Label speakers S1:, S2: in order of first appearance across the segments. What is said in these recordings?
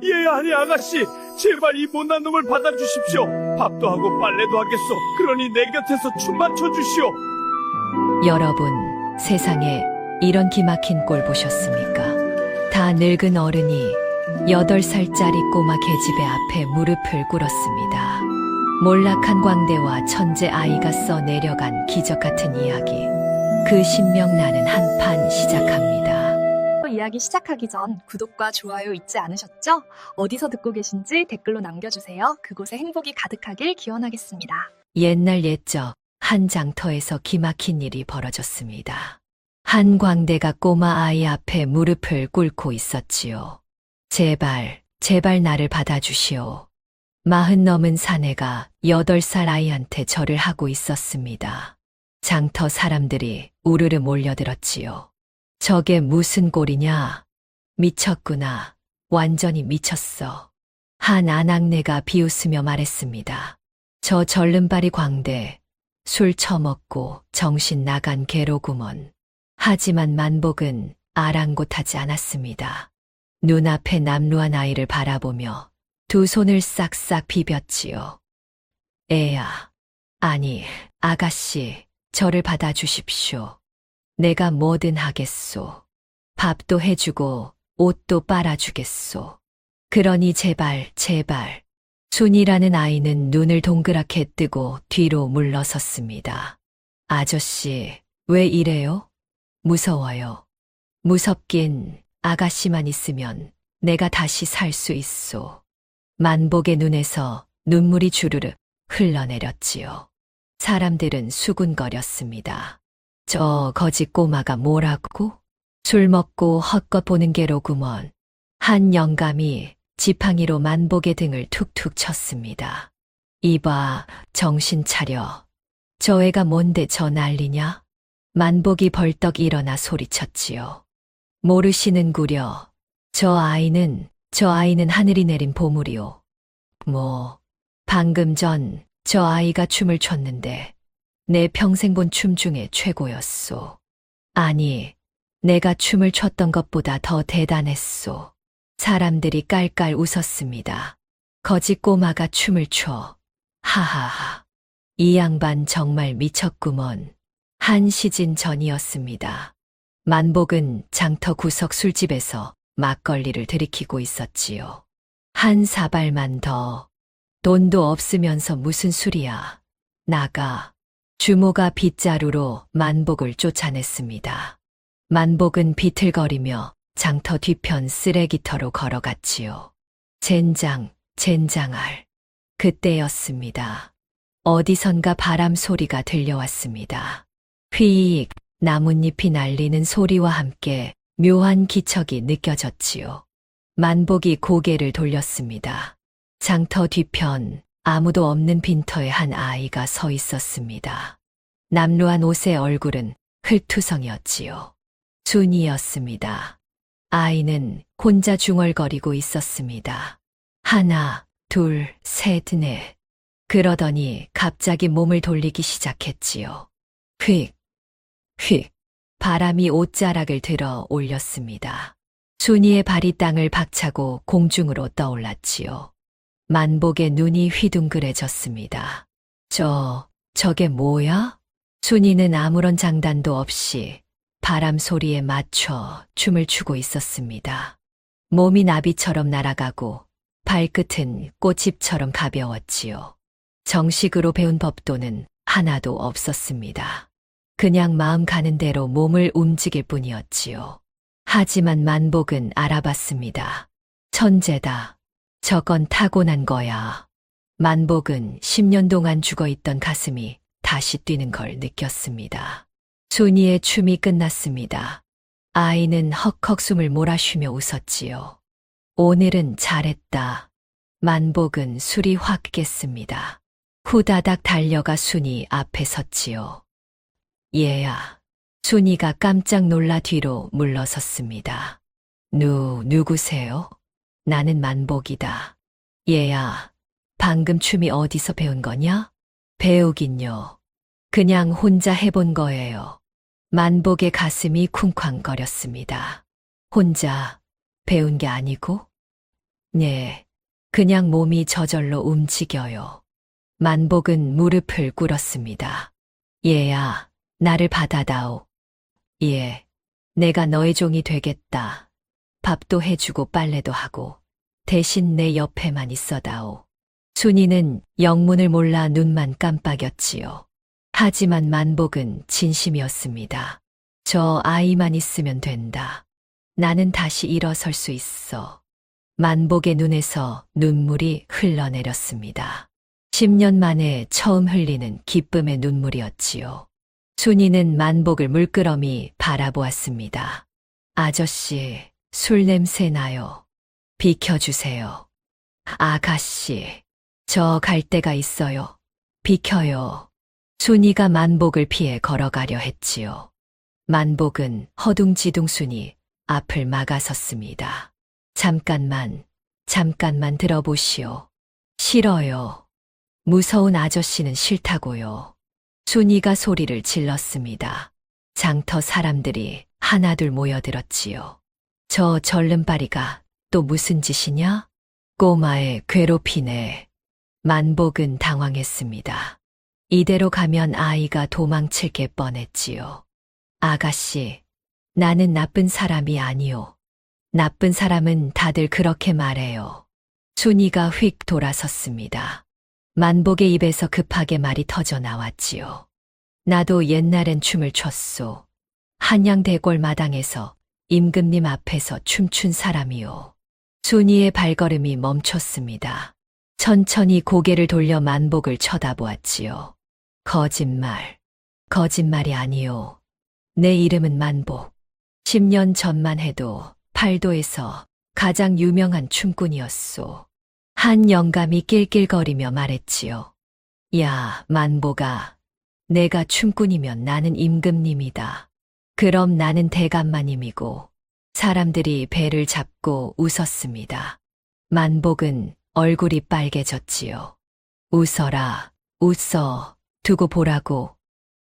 S1: 예, 아니 아가씨, 제발 이 못난 놈을 받아주십시오. 밥도 하고 빨래도 하겠소. 그러니 내 곁에서 춤만 춰주시오.
S2: 여러분, 세상에 이런 기막힌 꼴 보셨습니까? 다 늙은 어른이 8살짜리 꼬마 계집애 앞에 무릎을 꿇었습니다. 몰락한 광대와 천재 아이가 써내려간 기적 같은 이야기. 그 신명나는 한판 시작합니다.
S3: 이야기 시작하기 전 구독과 좋아요 잊지 않으셨죠? 어디서 듣고 계신지 댓글로 남겨주세요. 그곳에 행복이 가득하길 기원하겠습니다.
S2: 옛날 옛적 한 장터에서 기막힌 일이 벌어졌습니다. 한 광대가 꼬마 아이 앞에 무릎을 꿇고 있었지요. 제발, 제발 나를 받아주시오. 40 넘은 사내가 8살 아이한테 절을 하고 있었습니다. 장터 사람들이 우르르 몰려들었지요. 저게 무슨 꼴이냐? 미쳤구나. 완전히 미쳤어. 한 아낙네가 비웃으며 말했습니다. 저 절름발이 광대, 술 처먹고 정신 나간 개로구먼. 하지만 만복은 아랑곳하지 않았습니다. 눈앞에 남루한 아이를 바라보며 두 손을 싹싹 비볐지요. 애야, 아니, 아가씨, 저를 받아주십시오. 내가 뭐든 하겠소. 밥도 해주고 옷도 빨아주겠소. 그러니 제발, 제발. 순이라는 아이는 눈을 동그랗게 뜨고 뒤로 물러섰습니다. 아저씨, 왜 이래요? 무서워요. 무섭긴 아가씨만 있으면 내가 다시 살 수 있소. 만복의 눈에서 눈물이 주르륵 흘러내렸지요. 사람들은 수군거렸습니다. 저 거지 꼬마가 뭐라고? 술 먹고 헛것 보는 게로구먼. 한 영감이 지팡이로 만복의 등을 툭툭 쳤습니다. 이봐, 정신 차려. 저 애가 뭔데 저 난리냐? 만복이 벌떡 일어나 소리쳤지요. 모르시는구려. 저 아이는 하늘이 내린 보물이오. 방금 전 저 아이가 춤을 췄는데 내 평생 본 춤 중에 최고였소. 아니, 내가 춤을 췄던 것보다 더 대단했소. 사람들이 깔깔 웃었습니다. 거지 꼬마가 춤을 춰. 하하하. 이 양반 정말 미쳤구먼. 한 시진 전이었습니다. 만복은 장터 구석 술집에서 막걸리를 들이키고 있었지요. 한 사발만 더. 돈도 없으면서 무슨 술이야. 나가. 주모가 빗자루로 만복을 쫓아냈습니다. 만복은 비틀거리며 장터 뒤편 쓰레기터로 걸어갔지요. 젠장, 젠장할. 그때였습니다. 어디선가 바람 소리가 들려왔습니다. 휘익, 나뭇잎이 날리는 소리와 함께 묘한 기척이 느껴졌지요. 만복이 고개를 돌렸습니다. 장터 뒤편 아무도 없는 빈터에 한 아이가 서 있었습니다. 남루한 옷의 얼굴은 흙투성이었지요. 순이었습니다. 아이는 혼자 중얼거리고 있었습니다. 하나, 둘, 셋, 넷. 그러더니 갑자기 몸을 돌리기 시작했지요. 휙, 휙. 바람이 옷자락을 들어 올렸습니다. 순이의 발이 땅을 박차고 공중으로 떠올랐지요. 만복의 눈이 휘둥그레졌습니다. 저게 뭐야? 순이는 아무런 장단도 없이 바람 소리에 맞춰 춤을 추고 있었습니다. 몸이 나비처럼 날아가고 발끝은 꽃잎처럼 가벼웠지요. 정식으로 배운 법도는 하나도 없었습니다. 그냥 마음 가는 대로 몸을 움직일 뿐이었지요. 하지만 만복은 알아봤습니다. 천재다. 저건 타고난 거야. 만복은 10년 동안 죽어있던 가슴이 다시 뛰는 걸 느꼈습니다. 순이의 춤이 끝났습니다. 아이는 헉헉 숨을 몰아쉬며 웃었지요. 오늘은 잘했다. 만복은 술이 확 깼습니다. 후다닥 달려가 순이 앞에 섰지요. 얘야. 순이가 깜짝 놀라 뒤로 물러섰습니다. 누구세요? 나는 만복이다. 얘야, 방금 춤이 어디서 배운 거냐? 배우긴요. 그냥 혼자 해본 거예요. 만복의 가슴이 쿵쾅거렸습니다. 혼자 배운 게 아니고? 네, 그냥 몸이 저절로 움직여요. 만복은 무릎을 꿇었습니다. 얘야, 나를 받아다오. 예, 내가 너의 종이 되겠다. 밥도 해주고 빨래도 하고 대신 내 옆에만 있어다오. 순이는 영문을 몰라 눈만 깜빡였지요. 하지만 만복은 진심이었습니다. 저 아이만 있으면 된다. 나는 다시 일어설 수 있어. 만복의 눈에서 눈물이 흘러내렸습니다. 10년 만에 처음 흘리는 기쁨의 눈물이었지요. 순이는 만복을 물끄러미 바라보았습니다. 아저씨, 술 냄새 나요. 비켜주세요. 아가씨, 저 갈 데가 있어요. 비켜요. 순이가 만복을 피해 걸어가려 했지요. 만복은 허둥지둥 순이 앞을 막아섰습니다. 잠깐만 들어보시오. 싫어요. 무서운 아저씨는 싫다고요. 순이가 소리를 질렀습니다. 장터 사람들이 하나둘 모여들었지요. 저 절름발이가 또 무슨 짓이냐? 꼬마애 괴롭히네. 만복은 당황했습니다. 이대로 가면 아이가 도망칠 게 뻔했지요. 아가씨, 나는 나쁜 사람이 아니오. 나쁜 사람은 다들 그렇게 말해요. 순이가 휙 돌아섰습니다. 만복의 입에서 급하게 말이 터져 나왔지요. 나도 옛날엔 춤을 췄소. 한양대골 마당에서 임금님 앞에서 춤춘 사람이요. 순이의 발걸음이 멈췄습니다. 천천히 고개를 돌려 만복을 쳐다보았지요. 거짓말이 아니요. 내 이름은 만복. 10년 전만 해도 팔도에서 가장 유명한 춤꾼이었소. 한 영감이 낄낄거리며 말했지요. 야, 만복아. 내가 춤꾼이면 나는 임금님이다. 그럼 나는 대감마님이고. 사람들이 배를 잡고 웃었습니다. 만복은 얼굴이 빨개졌지요. 웃어라, 웃어, 두고 보라고.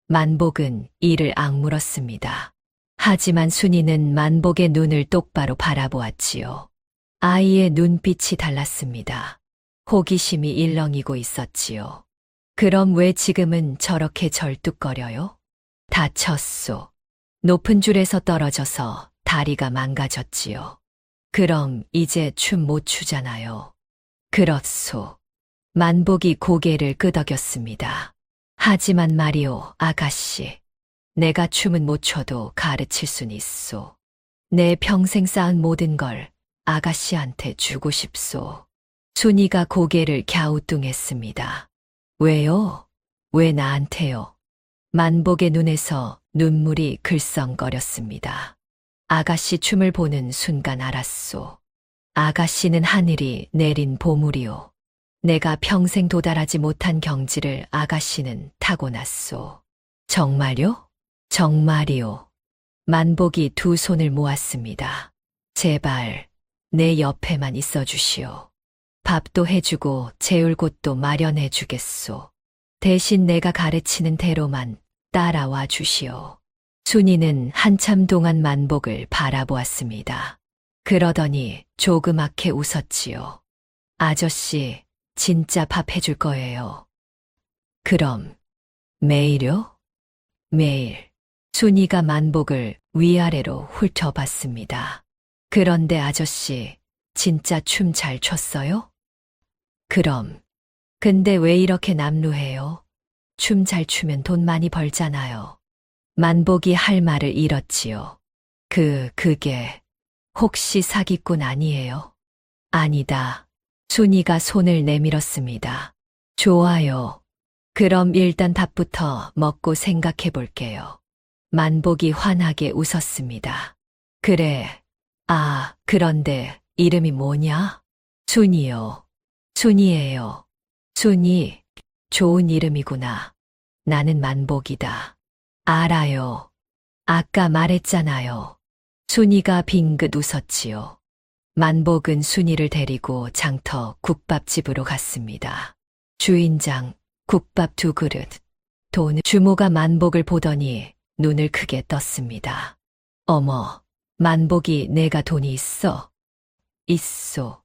S2: 만복은 이를 악물었습니다. 하지만 순이는 만복의 눈을 똑바로 바라보았지요. 아이의 눈빛이 달랐습니다. 호기심이 일렁이고 있었지요. 그럼 왜 지금은 저렇게 절뚝거려요? 다쳤소. 높은 줄에서 떨어져서 다리가 망가졌지요. 그럼 이제 춤 못 추잖아요. 그렇소. 만복이 고개를 끄덕였습니다. 하지만 말이오, 아가씨. 내가 춤은 못 춰도 가르칠 순 있소. 내 평생 쌓은 모든 걸 아가씨한테 주고 싶소. 순이가 고개를 갸우뚱했습니다. 왜요? 왜 나한테요? 만복의 눈에서 눈물이 글썽거렸습니다. 아가씨 춤을 보는 순간 알았소. 아가씨는 하늘이 내린 보물이오. 내가 평생 도달하지 못한 경지를 아가씨는 타고났소. 정말요? 정말이오. 만복이 두 손을 모았습니다. 제발 내 옆에만 있어 주시오. 밥도 해주고 재울 곳도 마련해 주겠소. 대신 내가 가르치는 대로만 따라와 주시오. 순이는 한참 동안 만복을 바라보았습니다. 그러더니 조그맣게 웃었지요. 아저씨, 진짜 밥 해줄 거예요. 그럼 매일요? 매일. 순이가 만복을 위아래로 훑어봤습니다. 그런데 아저씨, 진짜 춤 잘 췄어요? 그럼. 근데 왜 이렇게 남루해요? 춤 잘 추면 돈 많이 벌잖아요. 만복이 할 말을 잃었지요. 그게 혹시 사기꾼 아니에요? 아니다. 순이가 손을 내밀었습니다. 좋아요. 그럼 일단 밥부터 먹고 생각해 볼게요. 만복이 환하게 웃었습니다. 그래. 아, 그런데 이름이 뭐냐? 순이요. 순이에요. 순이, 좋은 이름이구나. 나는 만복이다. 알아요. 아까 말했잖아요. 순이가 빙긋 웃었지요. 만복은 순이를 데리고 장터 국밥집으로 갔습니다. 주인장, 국밥 2그릇. 주모가 만복을 보더니 눈을 크게 떴습니다. 어머, 만복이 내가 돈이 있어? 있소.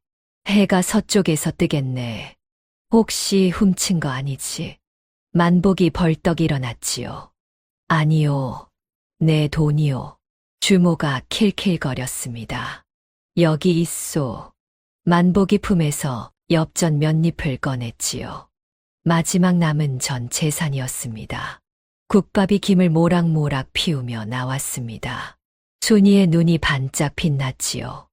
S2: 해가 서쪽에서 뜨겠네. 혹시 훔친 거 아니지? 만복이 벌떡 일어났지요. 아니요. 내 돈이요. 주모가 킬킬거렸습니다. 여기 있소. 만복이 품에서 엽전 몇 잎을 꺼냈지요. 마지막 남은 전 재산이었습니다. 국밥이 김을 모락모락 피우며 나왔습니다. 순이의 눈이 반짝 빛났지요.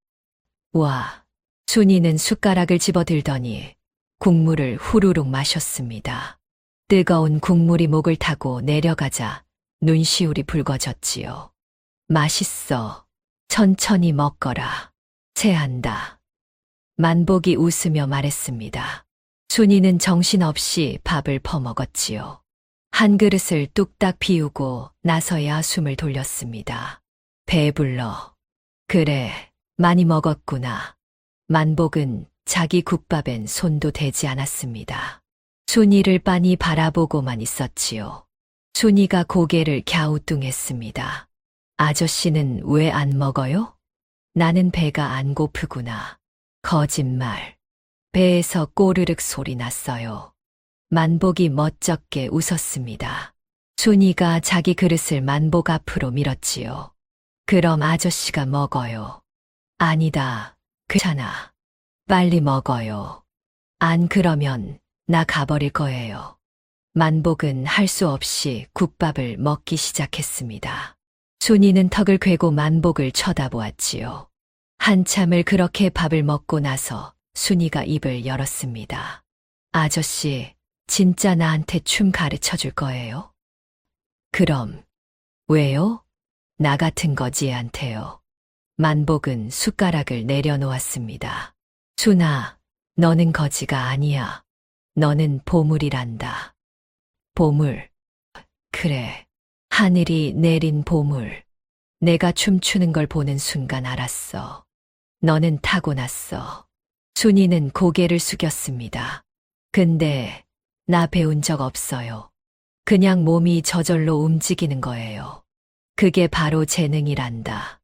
S2: 와, 순이는 숟가락을 집어들더니 국물을 후루룩 마셨습니다. 뜨거운 국물이 목을 타고 내려가자 눈시울이 붉어졌지요. 맛있어. 천천히 먹거라. 체한다. 만복이 웃으며 말했습니다. 순이는 정신없이 밥을 퍼먹었지요. 한 그릇을 뚝딱 비우고 나서야 숨을 돌렸습니다. 배불러. 그래, 많이 먹었구나. 만복은 자기 국밥엔 손도 대지 않았습니다. 순이를 빤히 바라보고만 있었지요. 순이가 고개를 갸우뚱했습니다. 아저씨는 왜 안 먹어요? 나는 배가 안 고프구나. 거짓말. 배에서 꼬르륵 소리 났어요. 만복이 멋쩍게 웃었습니다. 순이가 자기 그릇을 만복 앞으로 밀었지요. 그럼 아저씨가 먹어요. 아니다. 괜찮아. 빨리 먹어요. 안 그러면 나 가버릴 거예요. 만복은 할 수 없이 국밥을 먹기 시작했습니다. 순이는 턱을 괴고 만복을 쳐다보았지요. 한참을 그렇게 밥을 먹고 나서 순이가 입을 열었습니다. 아저씨, 진짜 나한테 춤 가르쳐 줄 거예요? 그럼, 왜요? 나 같은 거지한테요. 만복은 숟가락을 내려놓았습니다. 순아, 너는 거지가 아니야. 너는 보물이란다. 보물. 그래. 하늘이 내린 보물. 내가 춤추는 걸 보는 순간 알았어. 너는 타고났어. 순이는 고개를 숙였습니다. 근데 나 배운 적 없어요. 그냥 몸이 저절로 움직이는 거예요. 그게 바로 재능이란다.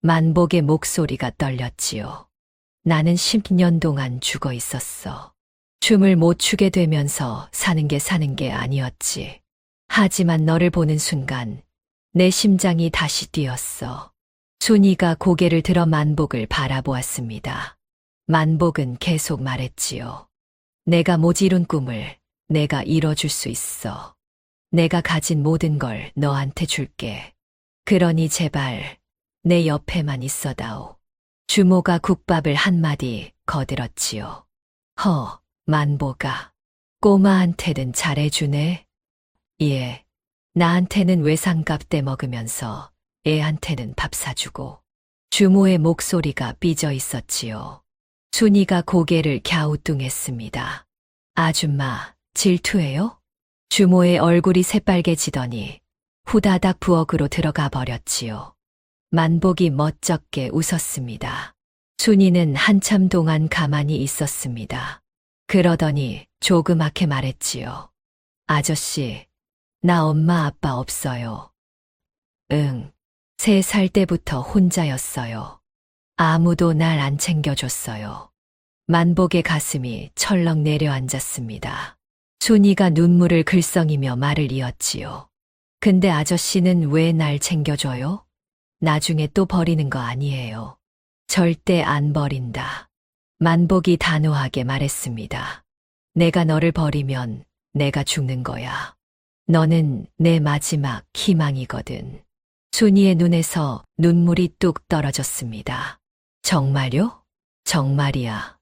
S2: 만복의 목소리가 떨렸지요. 나는 10년 동안 죽어 있었어. 춤을 못 추게 되면서 사는 게 아니었지. 하지만 너를 보는 순간 내 심장이 다시 뛰었어. 순이가 고개를 들어 만복을 바라보았습니다. 만복은 계속 말했지요. 내가 못 이룬 꿈을 내가 이뤄줄 수 있어. 내가 가진 모든 걸 너한테 줄게. 그러니 제발 내 옆에만 있어다오. 주모가 국밥을 한마디 거들었지요. 만복아. 꼬마한테는 잘해주네. 예. 나한테는 외상값 떼먹으면서 애한테는 밥 사주고. 주모의 목소리가 삐져 있었지요. 순이가 고개를 갸우뚱했습니다. 아줌마, 질투해요? 주모의 얼굴이 새빨개지더니 후다닥 부엌으로 들어가 버렸지요. 만복이 멋쩍게 웃었습니다. 순이는 한참 동안 가만히 있었습니다. 그러더니 조그맣게 말했지요. 아저씨, 나 엄마 아빠 없어요. 응, 3살 때부터 혼자였어요. 아무도 날 안 챙겨줬어요. 만복의 가슴이 철렁 내려앉았습니다. 순이가 눈물을 글썽이며 말을 이었지요. 근데 아저씨는 왜 날 챙겨줘요? 나중에 또 버리는 거 아니에요. 절대 안 버린다. 만복이 단호하게 말했습니다. 내가 너를 버리면 내가 죽는 거야. 너는 내 마지막 희망이거든. 순이의 눈에서 눈물이 뚝 떨어졌습니다. 정말요? 정말이야.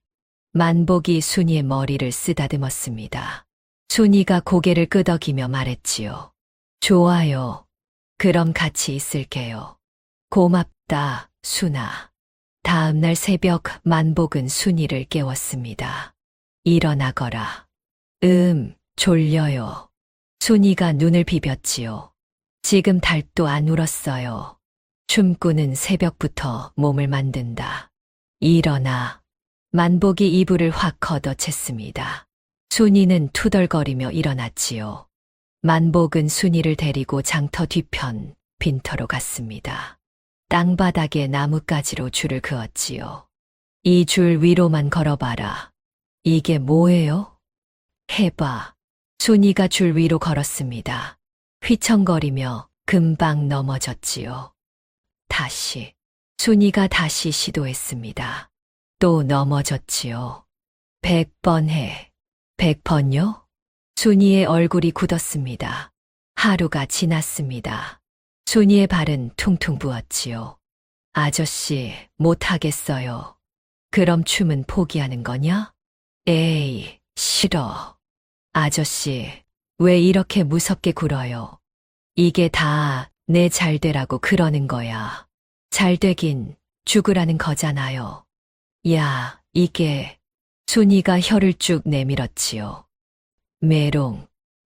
S2: 만복이 순이의 머리를 쓰다듬었습니다. 순이가 고개를 끄덕이며 말했지요. 좋아요. 그럼 같이 있을게요. 고맙다, 순아. 다음 날 새벽 만복은 순이를 깨웠습니다. 일어나거라. 졸려요. 순이가 눈을 비볐지요. 지금 달도 안 울었어요. 춤꾸는 새벽부터 몸을 만든다. 일어나. 만복이 이불을 확 걷어챘습니다. 순이는 투덜거리며 일어났지요. 만복은 순이를 데리고 장터 뒤편 빈터로 갔습니다. 땅바닥에 나뭇가지로 줄을 그었지요. 이 줄 위로만 걸어봐라. 이게 뭐예요? 해봐. 순이가 줄 위로 걸었습니다. 휘청거리며 금방 넘어졌지요. 다시. 순이가 다시 시도했습니다. 또 넘어졌지요. 100번 해. 100번요? 순이의 얼굴이 굳었습니다. 하루가 지났습니다. 순이의 발은 퉁퉁 부었지요. 아저씨, 못하겠어요. 그럼 춤은 포기하는 거냐? 에이, 싫어. 아저씨, 왜 이렇게 무섭게 굴어요? 이게 다 내 잘되라고 그러는 거야. 잘되긴 죽으라는 거잖아요. 야, 이게. 순이가 혀를 쭉 내밀었지요. 메롱.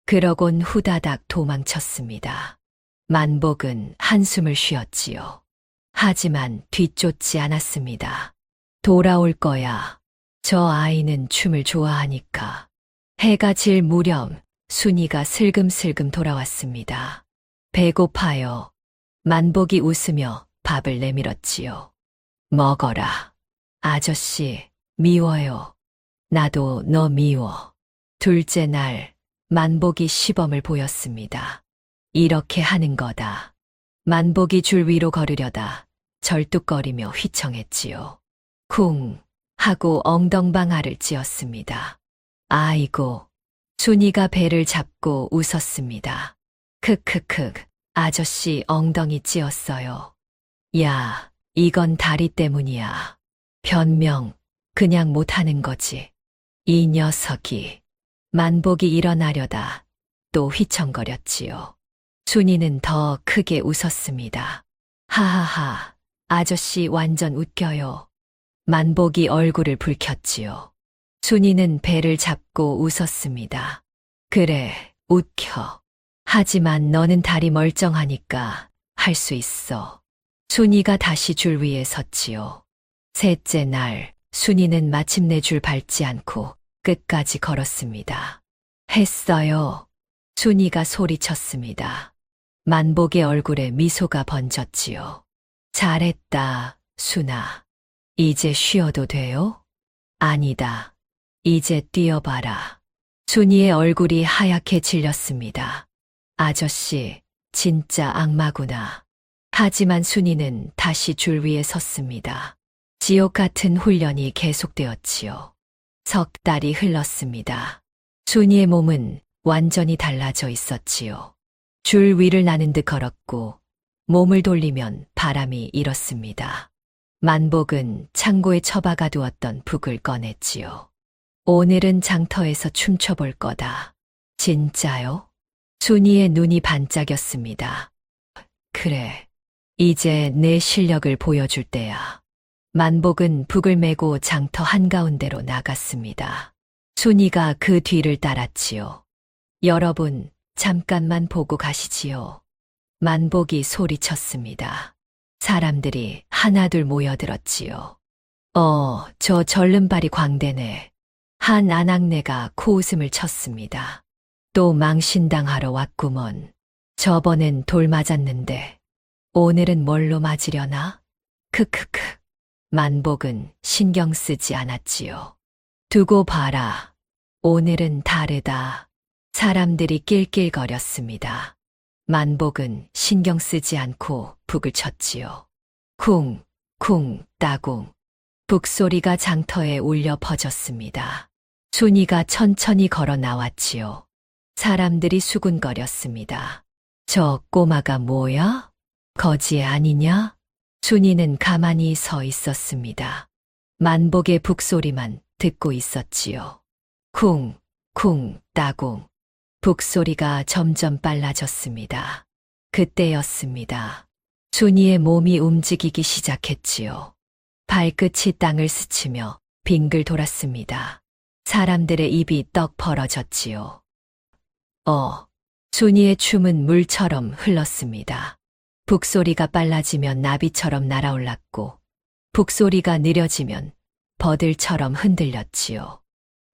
S2: 그러곤 후다닥 도망쳤습니다. 만복은 한숨을 쉬었지요. 하지만 뒤쫓지 않았습니다. 돌아올 거야. 저 아이는 춤을 좋아하니까. 해가 질 무렵 순이가 슬금슬금 돌아왔습니다. 배고파요. 만복이 웃으며 밥을 내밀었지요. 먹어라. 아저씨, 미워요. 나도 너 미워. 둘째 날, 만복이 시범을 보였습니다. 이렇게 하는 거다. 만복이 줄 위로 걸으려다 절뚝거리며 휘청했지요. 쿵 하고 엉덩방아를 찧었습니다. 아이고, 순이가 배를 잡고 웃었습니다. 크크크, 아저씨 엉덩이 찧었어요. 야, 이건 다리 때문이야. 변명, 그냥 못하는 거지. 이 녀석이. 만복이 일어나려다 또 휘청거렸지요. 순이는 더 크게 웃었습니다. 하하하, 아저씨 완전 웃겨요. 만복이 얼굴을 붉혔지요. 순이는 배를 잡고 웃었습니다. 그래, 웃겨. 하지만 너는 다리 멀쩡하니까 할 수 있어. 순이가 다시 줄 위에 섰지요. 셋째 날, 순이는 마침내 줄 밟지 않고 끝까지 걸었습니다. 했어요. 순이가 소리쳤습니다. 만복의 얼굴에 미소가 번졌지요. 잘했다, 순아. 이제 쉬어도 돼요? 아니다. 이제 뛰어봐라. 순이의 얼굴이 하얗게 질렸습니다. 아저씨, 진짜 악마구나. 하지만 순이는 다시 줄 위에 섰습니다. 지옥 같은 훈련이 계속되었지요. 석 달이 흘렀습니다. 순이의 몸은 완전히 달라져 있었지요. 줄 위를 나는 듯 걸었고 몸을 돌리면 바람이 일었습니다. 만복은 창고에 처박아 두었던 북을 꺼냈지요. 오늘은 장터에서 춤춰볼 거다. 진짜요? 순이의 눈이 반짝였습니다. 그래, 이제 내 실력을 보여줄 때야. 만복은 북을 메고 장터 한가운데로 나갔습니다. 순이가 그 뒤를 따랐지요. 여러분, 잠깐만 보고 가시지요. 만복이 소리쳤습니다. 사람들이 하나둘 모여들었지요. 저 절름발이 광대네. 한 아낙네가 코웃음을 쳤습니다. 또 망신당하러 왔구먼. 저번엔 돌 맞았는데 오늘은 뭘로 맞으려나? 크크크. 만복은 신경 쓰지 않았지요. 두고 봐라. 오늘은 다르다. 사람들이 낄낄거렸습니다. 만복은 신경 쓰지 않고 북을 쳤지요. 쿵, 쿵, 따궁. 북소리가 장터에 울려 퍼졌습니다. 순이가 천천히 걸어 나왔지요. 사람들이 수군거렸습니다. 저 꼬마가 뭐야? 거지 아니냐? 순이는 가만히 서 있었습니다. 만복의 북소리만 듣고 있었지요. 쿵, 쿵, 따궁. 북소리가 점점 빨라졌습니다. 그때였습니다. 순이의 몸이 움직이기 시작했지요. 발끝이 땅을 스치며 빙글 돌았습니다. 사람들의 입이 떡 벌어졌지요. 순이의 춤은 물처럼 흘렀습니다. 북소리가 빨라지면 나비처럼 날아올랐고, 북소리가 느려지면 버들처럼 흔들렸지요.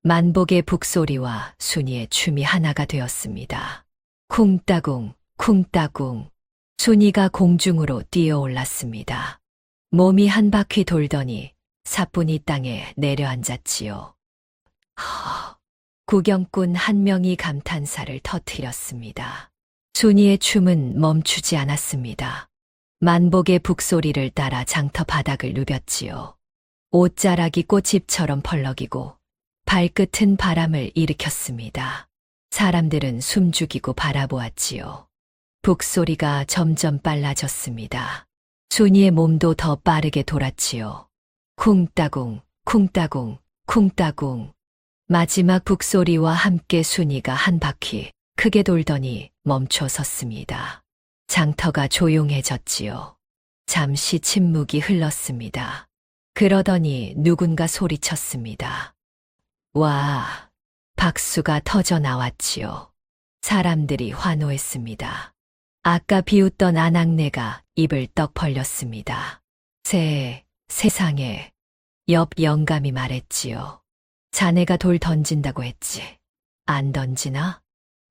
S2: 만복의 북소리와 순이의 춤이 하나가 되었습니다. 쿵따궁, 쿵따궁. 순이가 공중으로 뛰어올랐습니다. 몸이 한 바퀴 돌더니 사뿐히 땅에 내려앉았지요. 구경꾼 한 명이 감탄사를 터뜨렸습니다. 순이의 춤은 멈추지 않았습니다. 만복의 북소리를 따라 장터 바닥을 누볐지요. 옷자락이 꽃잎처럼 펄럭이고 발끝은 바람을 일으켰습니다. 사람들은 숨죽이고 바라보았지요. 북소리가 점점 빨라졌습니다. 순이의 몸도 더 빠르게 돌았지요. 쿵따궁, 쿵따궁, 쿵따궁. 마지막 북소리와 함께 순이가 한 바퀴 크게 돌더니 멈춰 섰습니다. 장터가 조용해졌지요. 잠시 침묵이 흘렀습니다. 그러더니 누군가 소리쳤습니다. 와! 박수가 터져 나왔지요. 사람들이 환호했습니다. 아까 비웃던 아낙네가 입을 떡 벌렸습니다. 세상에. 옆 영감이 말했지요. 자네가 돌 던진다고 했지. 안 던지나?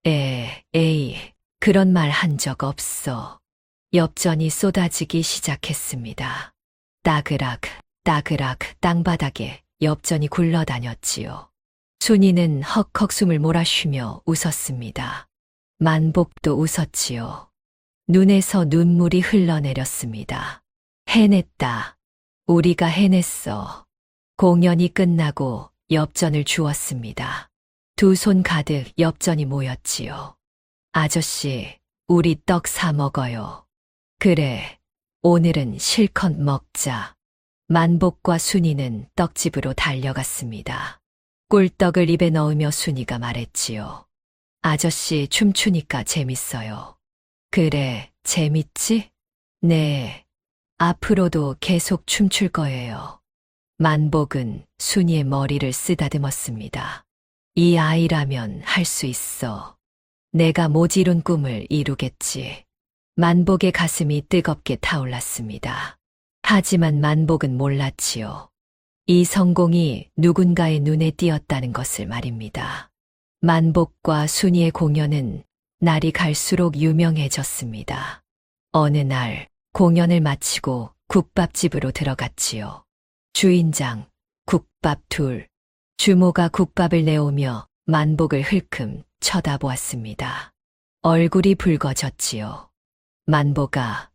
S2: 에이, 그런 말 한 적 없어. 엽전이 쏟아지기 시작했습니다. 따그락, 따그락 땅바닥에 엽전이 굴러다녔지요. 순이는 헉헉 숨을 몰아쉬며 웃었습니다. 만복도 웃었지요. 눈에서 눈물이 흘러내렸습니다. 해냈다. 우리가 해냈어. 공연이 끝나고 엽전을 주었습니다. 두 손 가득 엽전이 모였지요. 아저씨, 우리 떡 사 먹어요. 그래, 오늘은 실컷 먹자. 만복과 순이는 떡집으로 달려갔습니다. 꿀떡을 입에 넣으며 순이가 말했지요. 아저씨 춤추니까 재밌어요. 그래, 재밌지? 네, 앞으로도 계속 춤출 거예요. 만복은 순이의 머리를 쓰다듬었습니다. 이 아이라면 할 수 있어. 내가 모지른 꿈을 이루겠지. 만복의 가슴이 뜨겁게 타올랐습니다. 하지만 만복은 몰랐지요. 이 성공이 누군가의 눈에 띄었다는 것을 말입니다. 만복과 순이의 공연은 날이 갈수록 유명해졌습니다. 어느 날 공연을 마치고 국밥집으로 들어갔지요. 주인장, 국밥 둘. 주모가 국밥을 내오며 만복을 흘금 쳐다보았습니다. 얼굴이 붉어졌지요. 만복아,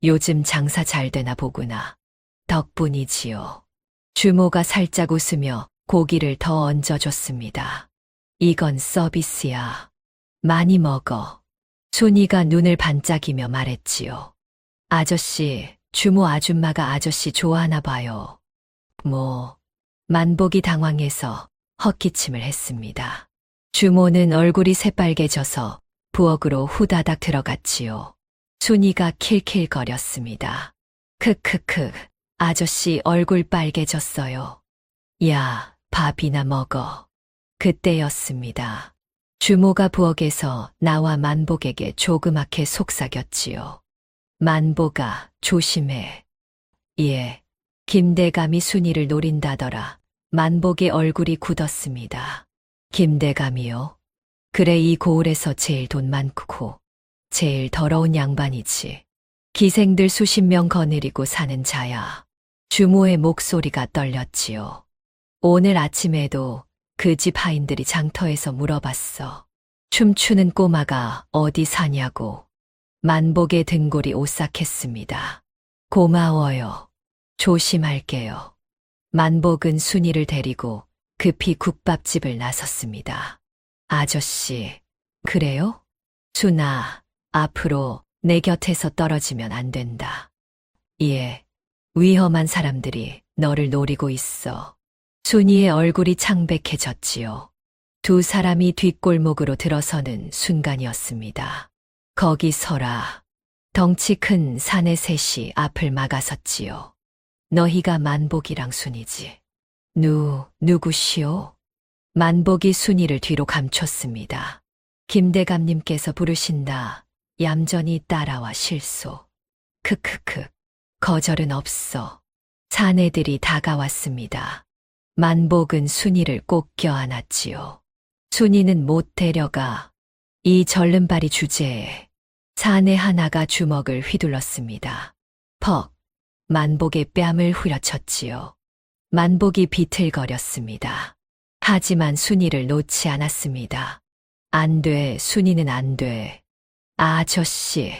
S2: 요즘 장사 잘 되나 보구나. 덕분이지요. 주모가 살짝 웃으며 고기를 더 얹어줬습니다. 이건 서비스야. 많이 먹어. 순이가 눈을 반짝이며 말했지요. 아저씨, 주모 아줌마가 아저씨 좋아하나 봐요. 만복이 당황해서 헛기침을 했습니다. 주모는 얼굴이 새빨개져서 부엌으로 후다닥 들어갔지요. 순이가 킬킬거렸습니다. 크크크, 아저씨 얼굴 빨개졌어요. 야, 밥이나 먹어. 그때였습니다. 주모가 부엌에서 나와 만복에게 조그맣게 속삭였지요. 만복아, 조심해. 예, 김대감이 순이를 노린다더라. 만복의 얼굴이 굳었습니다. 김대감이요? 그래, 이 고을에서 제일 돈 많고 제일 더러운 양반이지. 기생들 수십 명 거느리고 사는 자야. 주모의 목소리가 떨렸지요. 오늘 아침에도 그 집 하인들이 장터에서 물어봤어. 춤추는 꼬마가 어디 사냐고. 만복의 등골이 오싹했습니다. 고마워요. 조심할게요. 만복은 순이를 데리고 급히 국밥집을 나섰습니다. 아저씨, 그래요? 순아, 앞으로 내 곁에서 떨어지면 안 된다. 예, 위험한 사람들이 너를 노리고 있어. 순이의 얼굴이 창백해졌지요. 두 사람이 뒷골목으로 들어서는 순간이었습니다. 거기 서라. 덩치 큰 사내 셋이 앞을 막아섰지요. 너희가 만복이랑 순이지. 누구시오? 만복이 순이를 뒤로 감췄습니다. 김대감님께서 부르신다. 얌전히 따라와 실소. 크크크. 거절은 없어. 사내들이 다가왔습니다. 만복은 순이를 꼭 껴안았지요. 순이는 못 데려가. 이 절름발이 주제에 사내 하나가 주먹을 휘둘렀습니다. 퍽. 만복의 뺨을 후려쳤지요. 만복이 비틀거렸습니다. 하지만 순이를 놓지 않았습니다. 안 돼, 순이는 안 돼. 아저씨,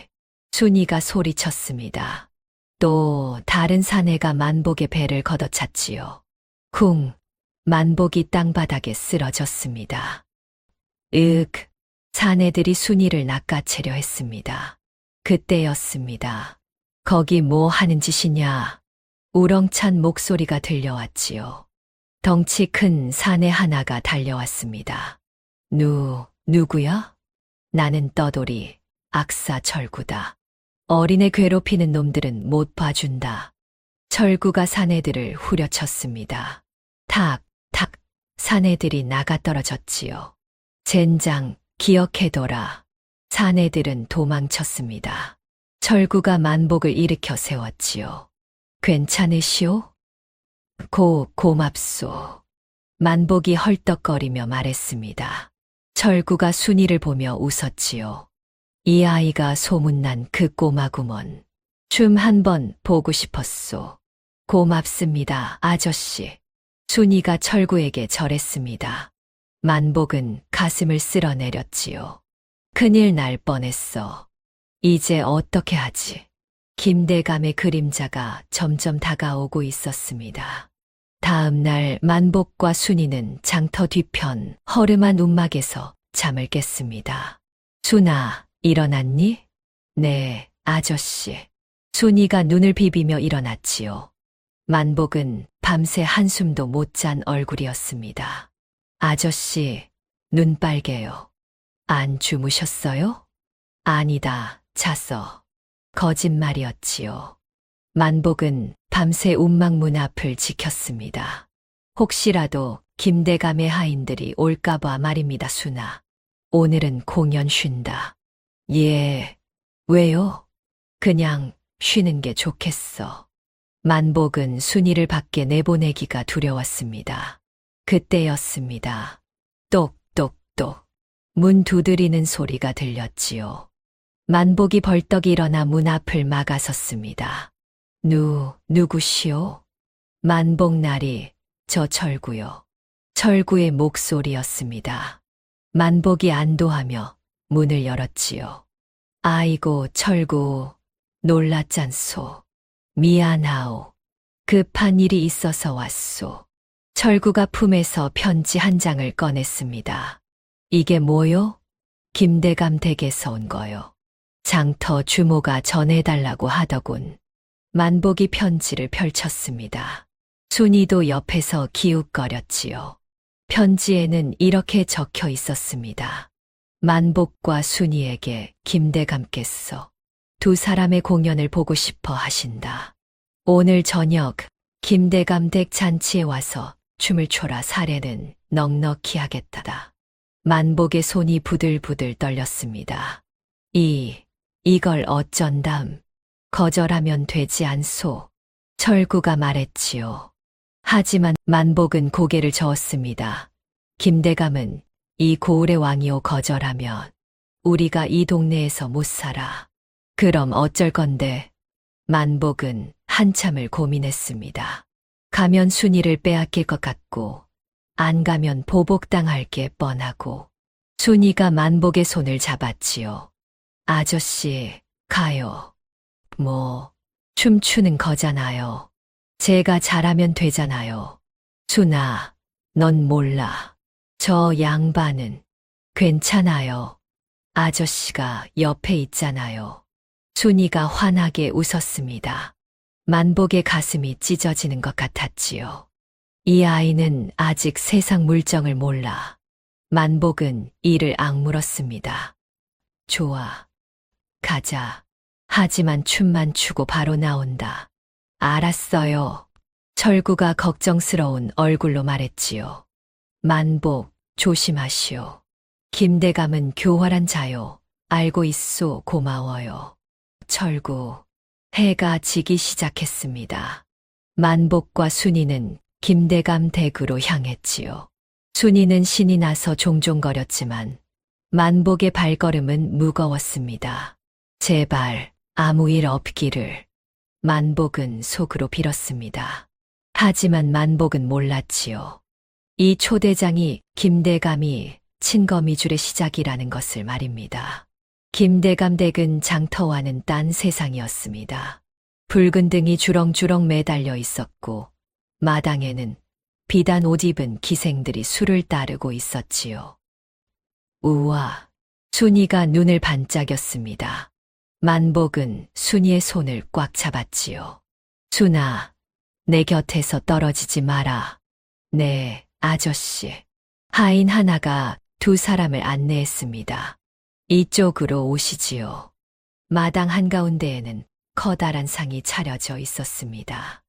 S2: 순이가 소리쳤습니다. 또 다른 사내가 만복의 배를 걷어찼지요. 쿵, 만복이 땅바닥에 쓰러졌습니다. 사내들이 순이를 낚아채려 했습니다. 그때였습니다. 거기 뭐 하는 짓이냐? 우렁찬 목소리가 들려왔지요. 덩치 큰 사내 하나가 달려왔습니다. 누구야? 나는 떠돌이, 악사 철구다. 어린애 괴롭히는 놈들은 못 봐준다. 철구가 사내들을 후려쳤습니다. 탁, 사내들이 나가 떨어졌지요. 젠장, 기억해둬라. 사내들은 도망쳤습니다. 철구가 만복을 일으켜 세웠지요. 괜찮으시오? 고맙소. 만복이 헐떡거리며 말했습니다. 철구가 순이를 보며 웃었지요. 이 아이가 소문난 그 꼬마구먼. 춤 한번 보고 싶었소. 고맙습니다, 아저씨. 순이가 철구에게 절했습니다. 만복은 가슴을 쓸어내렸지요. 큰일 날 뻔했어. 이제 어떻게 하지? 김대감의 그림자가 점점 다가오고 있었습니다. 다음 날 만복과 순이는 장터 뒤편 허름한 움막에서 잠을 깼습니다. 순아, 일어났니? 네, 아저씨. 순이가 눈을 비비며 일어났지요. 만복은 밤새 한숨도 못 잔 얼굴이었습니다. 아저씨, 눈 빨개요. 안 주무셨어요? 아니다, 잤어. 거짓말이었지요. 만복은 밤새 움막문 앞을 지켰습니다. 혹시라도 김대감의 하인들이 올까봐 말입니다, 순아. 오늘은 공연 쉰다. 예, 왜요? 그냥 쉬는 게 좋겠어. 만복은 순이를 밖에 내보내기가 두려웠습니다. 그때였습니다. 똑똑똑. 문 두드리는 소리가 들렸지요. 만복이 벌떡 일어나 문 앞을 막아섰습니다. 누구시오? 만복나리, 저 철구요. 철구의 목소리였습니다. 만복이 안도하며 문을 열었지요. 아이고, 철구, 놀랐잖소. 미안하오. 급한 일이 있어서 왔소. 철구가 품에서 편지 한 장을 꺼냈습니다. 이게 뭐요? 김대감 댁에서 온 거요. 장터 주모가 전해달라고 하더군. 만복이 편지를 펼쳤습니다. 순이도 옆에서 기웃거렸지요. 편지에는 이렇게 적혀 있었습니다. 만복과 순이에게 김대감께서 두 사람의 공연을 보고 싶어 하신다. 오늘 저녁 김대감 댁 잔치에 와서 춤을 춰라. 사례는 넉넉히 하겠다다. 만복의 손이 부들부들 떨렸습니다. 이걸 어쩐담. 거절하면 되지 않소. 철구가 말했지요. 하지만 만복은 고개를 저었습니다. 김대감은 이 고을의 왕이오. 거절하면 우리가 이 동네에서 못 살아. 그럼 어쩔 건데? 만복은 한참을 고민했습니다. 가면 순이를 빼앗길 것 같고 안 가면 보복당할 게 뻔하고. 순이가 만복의 손을 잡았지요. 아저씨, 가요. 춤추는 거잖아요. 제가 잘하면 되잖아요. 순아, 넌 몰라. 저 양반은 괜찮아요. 아저씨가 옆에 있잖아요. 순이가 환하게 웃었습니다. 만복의 가슴이 찢어지는 것 같았지요. 이 아이는 아직 세상 물정을 몰라. 만복은 이를 악물었습니다. 좋아. 가자. 하지만 춤만 추고 바로 나온다. 알았어요. 철구가 걱정스러운 얼굴로 말했지요. 만복, 조심하시오. 김대감은 교활한 자요. 알고 있소. 고마워요. 철구. 해가 지기 시작했습니다. 만복과 순이는 김대감 댁으로 향했지요. 순이는 신이 나서 종종거렸지만 만복의 발걸음은 무거웠습니다. 제발 아무 일 없기를. 만복은 속으로 빌었습니다. 하지만 만복은 몰랐지요. 이 초대장이 김대감이 친거미줄의 시작이라는 것을 말입니다. 김대감 댁은 장터와는 딴 세상이었습니다. 붉은 등이 주렁주렁 매달려 있었고 마당에는 비단 옷 입은 기생들이 술을 따르고 있었지요. 우와, 순이가 눈을 반짝였습니다. 만복은 순이의 손을 꽉 잡았지요. 순아, 내 곁에서 떨어지지 마라. 네, 아저씨. 하인 하나가 두 사람을 안내했습니다. 이쪽으로 오시지요. 마당 한가운데에는 커다란 상이 차려져 있었습니다.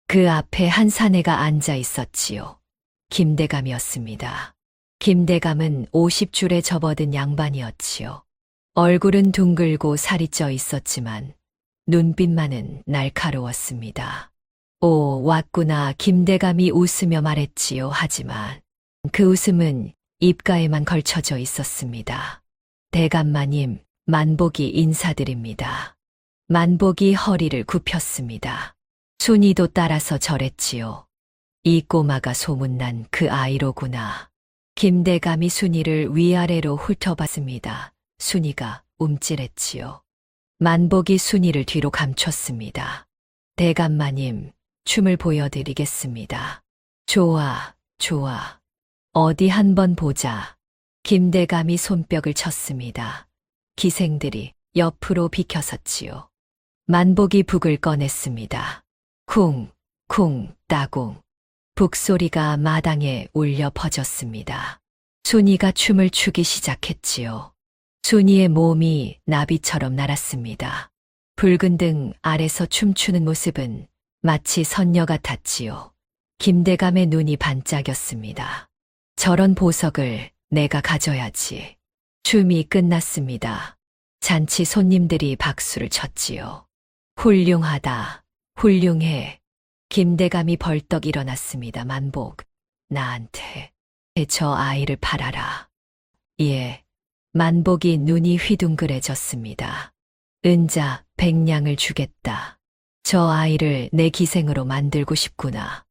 S2: 그 앞에 한 사내가 앉아 있었지요. 김대감이었습니다. 김대감은 50줄에 접어든 양반이었지요. 얼굴은 둥글고 살이 쪄 있었지만 눈빛만은 날카로웠습니다. 오, 왔구나. 김대감이 웃으며 말했지요. 하지만 그 웃음은 입가에만 걸쳐져 있었습니다. 대감마님, 만복이 인사드립니다. 만복이 허리를 굽혔습니다. 순이도 따라서 절했지요. 이 꼬마가 소문난 그 아이로구나. 김대감이 순이를 위아래로 훑어봤습니다. 순이가 움찔했지요. 만복이 순이를 뒤로 감췄습니다. 대감마님, 춤을 보여드리겠습니다. 좋아, 좋아. 어디 한번 보자. 김대감이 손뼉을 쳤습니다. 기생들이 옆으로 비켜섰지요. 만복이 북을 꺼냈습니다. 쿵, 쿵, 따궁. 북소리가 마당에 울려 퍼졌습니다. 순이가 춤을 추기 시작했지요. 순이의 몸이 나비처럼 날았습니다. 붉은 등 아래서 춤추는 모습은 마치 선녀 같았지요. 김대감의 눈이 반짝였습니다. 저런 보석을 내가 가져야지. 춤이 끝났습니다. 잔치 손님들이 박수를 쳤지요. 훌륭하다. 훌륭해. 김대감이 벌떡 일어났습니다. 만복, 나한테 저 아이를 팔아라. 예. 만복이 눈이 휘둥그레졌습니다. 은자 100냥을 주겠다. 저 아이를 내 기생으로 만들고 싶구나.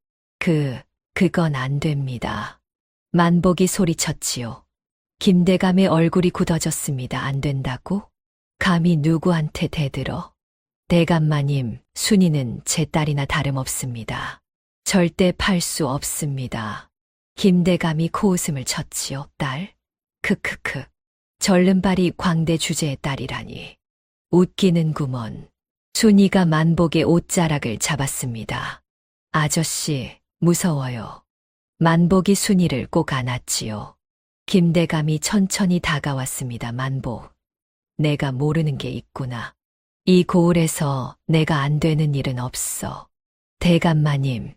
S2: 그건 안 됩니다. 만복이 소리쳤지요. 김대감의 얼굴이 굳어졌습니다. 안 된다고? 감히 누구한테 대들어? 대감마님, 순이는 제 딸이나 다름없습니다. 절대 팔 수 없습니다. 김대감이 코웃음을 쳤지요. 딸? 크크크. 절름발이 광대 주제의 딸이라니. 웃기는구먼. 순이가 만복의 옷자락을 잡았습니다. 아저씨, 무서워요. 만복이 순이를 꼭 안았지요. 김대감이 천천히 다가왔습니다. 만복, 내가 모르는 게 있구나. 이 고을에서 내가 안 되는 일은 없어. 대감마님,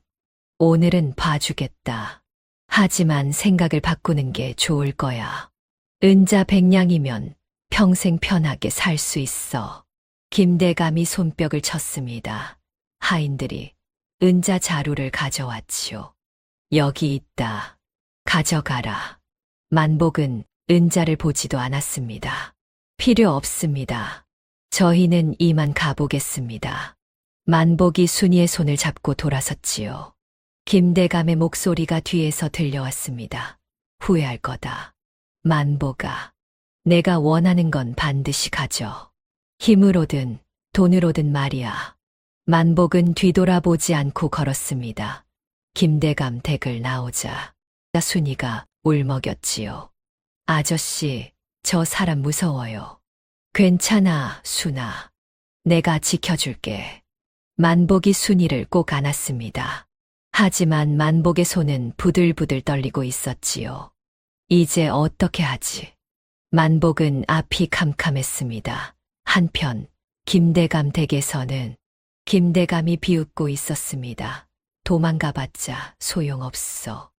S2: 오늘은 봐주겠다. 하지만 생각을 바꾸는 게 좋을 거야. 은자 100냥이면 평생 편하게 살 수 있어. 김대감이 손뼉을 쳤습니다. 하인들이 은자 자루를 가져왔지요. 여기 있다. 가져가라. 만복은 은자를 보지도 않았습니다. 필요 없습니다. 저희는 이만 가보겠습니다. 만복이 순이의 손을 잡고 돌아섰지요. 김대감의 목소리가 뒤에서 들려왔습니다. 후회할 거다. 만복아, 내가 원하는 건 반드시 가져. 힘으로든 돈으로든 말이야. 만복은 뒤돌아보지 않고 걸었습니다. 김대감 댁을 나오자 순이가 울먹였지요. 아저씨, 저 사람 무서워요. 괜찮아, 순아. 내가 지켜줄게. 만복이 순이를 꼭 안았습니다. 하지만 만복의 손은 부들부들 떨리고 있었지요. 이제 어떻게 하지? 만복은 앞이 캄캄했습니다. 한편 김대감 댁에서는 김대감이 비웃고 있었습니다. 도망가봤자 소용없어.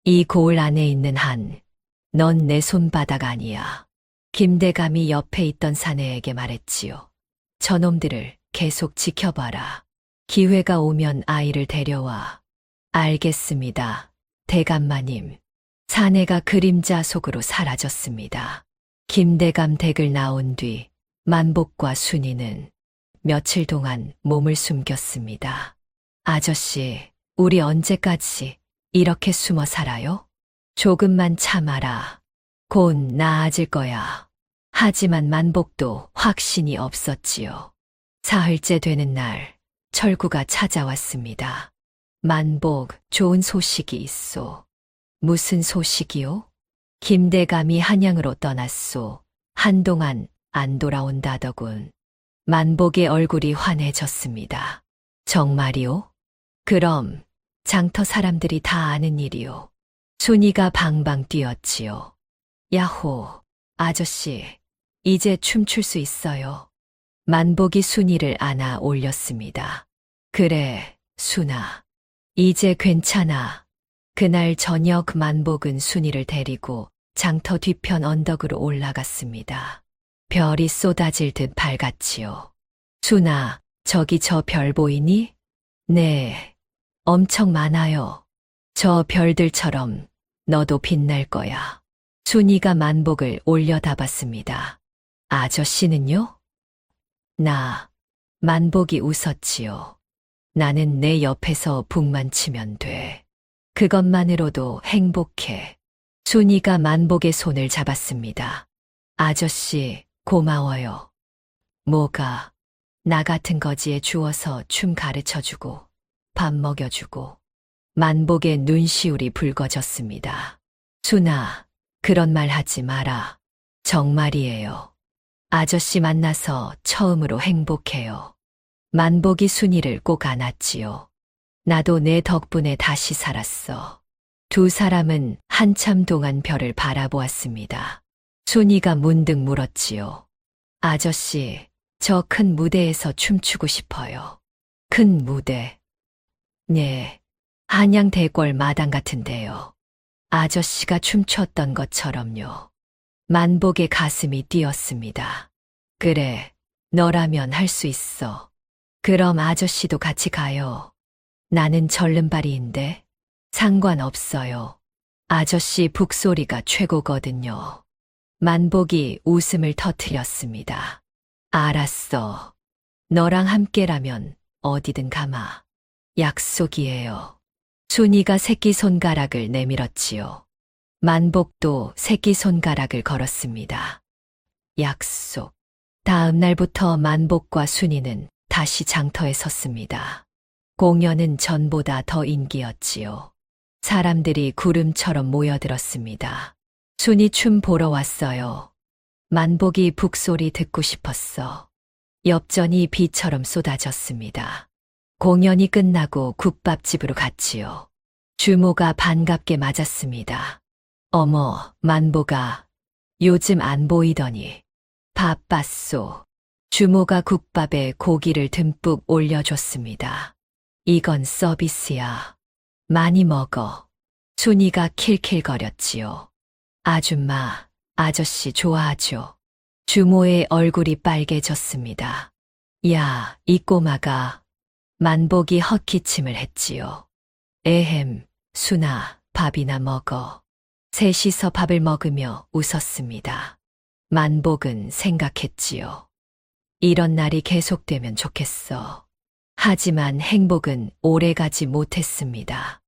S2: 이 고을 안에 있는 한, 넌 내 손바닥 아니야. 김대감이 옆에 있던 사내에게 말했지요. 저놈들을 계속 지켜봐라. 기회가 오면 아이를 데려와. 알겠습니다. 대감마님. 사내가 그림자 속으로 사라졌습니다. 김대감 댁을 나온 뒤 만복과 순이는 며칠 동안 몸을 숨겼습니다. 아저씨, 우리 언제까지 이렇게 숨어 살아요? 조금만 참아라. 곧 나아질 거야. 하지만 만복도 확신이 없었지요. 사흘째 되는 날, 철구가 찾아왔습니다. 만복, 좋은 소식이 있소. 무슨 소식이요? 김대감이 한양으로 떠났소. 한동안 안 돌아온다더군. 만복의 얼굴이 환해졌습니다. 정말이요? 그럼 장터 사람들이 다 아는 일이요. 순이가 방방 뛰었지요. 야호, 아저씨, 이제 춤출 수 있어요. 만복이 순이를 안아 올렸습니다. 그래, 순아. 이제 괜찮아. 그날 저녁 만복은 순이를 데리고 장터 뒤편 언덕으로 올라갔습니다. 별이 쏟아질 듯 밝았지요. 순아, 저기 저 별 보이니? 네, 엄청 많아요. 저 별들처럼 너도 빛날 거야. 순이가 만복을 올려다봤습니다. 아저씨는요? 만복이 웃었지요. 나는 내 옆에서 북만 치면 돼. 그것만으로도 행복해. 순이가 만복의 손을 잡았습니다. 아저씨, 고마워요. 뭐가? 나 같은 거지에 주워서 춤 가르쳐주고, 밥 먹여주고. 만복의 눈시울이 붉어졌습니다. 순아, 그런 말 하지 마라. 정말이에요. 아저씨 만나서 처음으로 행복해요. 만복이 순이를 꼭 안았지요. 나도 내 덕분에 다시 살았어. 두 사람은 한참 동안 별을 바라보았습니다. 순이가 문득 물었지요. 아저씨, 저 큰 무대에서 춤추고 싶어요. 큰 무대? 네, 한양 대궐 마당 같은데요. 아저씨가 춤췄던 것처럼요. 만복의 가슴이 뛰었습니다. 그래, 너라면 할 수 있어. 그럼 아저씨도 같이 가요. 나는 절름발이인데 상관없어요. 아저씨 북소리가 최고거든요. 만복이 웃음을 터뜨렸습니다. 알았어. 너랑 함께라면 어디든 가마. 약속이에요. 순이가 새끼손가락을 내밀었지요. 만복도 새끼손가락을 걸었습니다. 약속. 다음 날부터 만복과 순이는 다시 장터에 섰습니다. 공연은 전보다 더 인기였지요. 사람들이 구름처럼 모여들었습니다. 순이 춤 보러 왔어요. 만복이 북소리 듣고 싶었어. 엽전이 비처럼 쏟아졌습니다. 공연이 끝나고 국밥집으로 갔지요. 주모가 반갑게 맞았습니다. 어머, 만복아, 요즘 안 보이더니. 바빴소. 주모가 국밥에 고기를 듬뿍 올려줬습니다. 이건 서비스야. 많이 먹어. 순이가 킬킬거렸지요. 아줌마, 아저씨 좋아하죠. 주모의 얼굴이 빨개졌습니다. 야, 이 꼬마가. 만복이 헛기침을 했지요. 에헴, 순아, 밥이나 먹어. 셋이서 밥을 먹으며 웃었습니다. 만복은 생각했지요. 이런 날이 계속되면 좋겠어. 하지만 행복은 오래가지 못했습니다.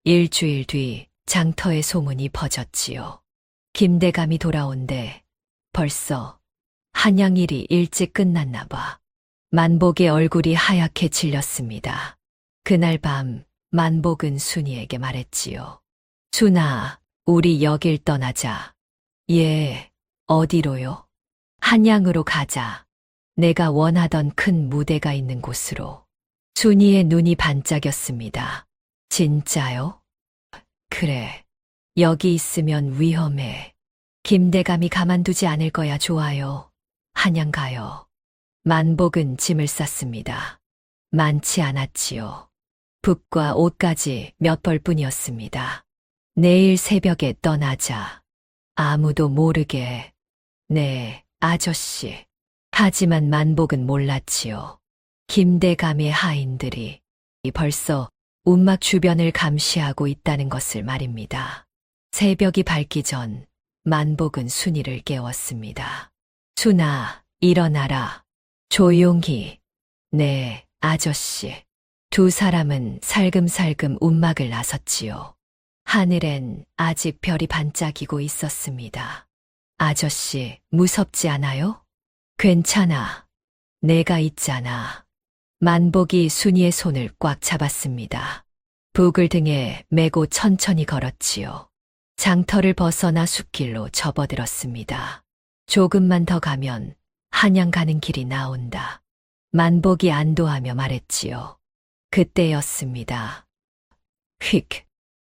S2: 일주일 뒤 장터의 소문이 퍼졌지요. 김대감이 돌아온대. 벌써 한양일이 일찍 끝났나 봐. 만복의 얼굴이 하얗게 질렸습니다. 그날 밤 만복은 순이에게 말했지요. 순아, 우리 여길 떠나자. 예, 어디로요? 한양으로 가자. 내가 원하던 큰 무대가 있는 곳으로. 순이의 눈이 반짝였습니다. 진짜요? 그래. 여기 있으면 위험해. 김대감이 가만두지 않을 거야. 좋아요. 한양 가요. 만복은 짐을 쌌습니다. 많지 않았지요. 북과 옷까지 몇 벌뿐이었습니다. 내일 새벽에 떠나자. 아무도 모르게. 네, 아저씨. 하지만 만복은 몰랐지요. 김대감의 하인들이 벌써 움막 주변을 감시하고 있다는 것을 말입니다. 새벽이 밝기 전 만복은 순이를 깨웠습니다. 순아, 일어나라. 조용히. 네, 아저씨. 두 사람은 살금살금 움막을 나섰지요. 하늘엔 아직 별이 반짝이고 있었습니다. 아저씨, 무섭지 않아요? 괜찮아. 내가 있잖아. 만복이 순이의 손을 꽉 잡았습니다. 북을 등에 메고 천천히 걸었지요. 장터를 벗어나 숲길로 접어들었습니다. 조금만 더 가면 한양 가는 길이 나온다. 만복이 안도하며 말했지요. 그때였습니다. 휙!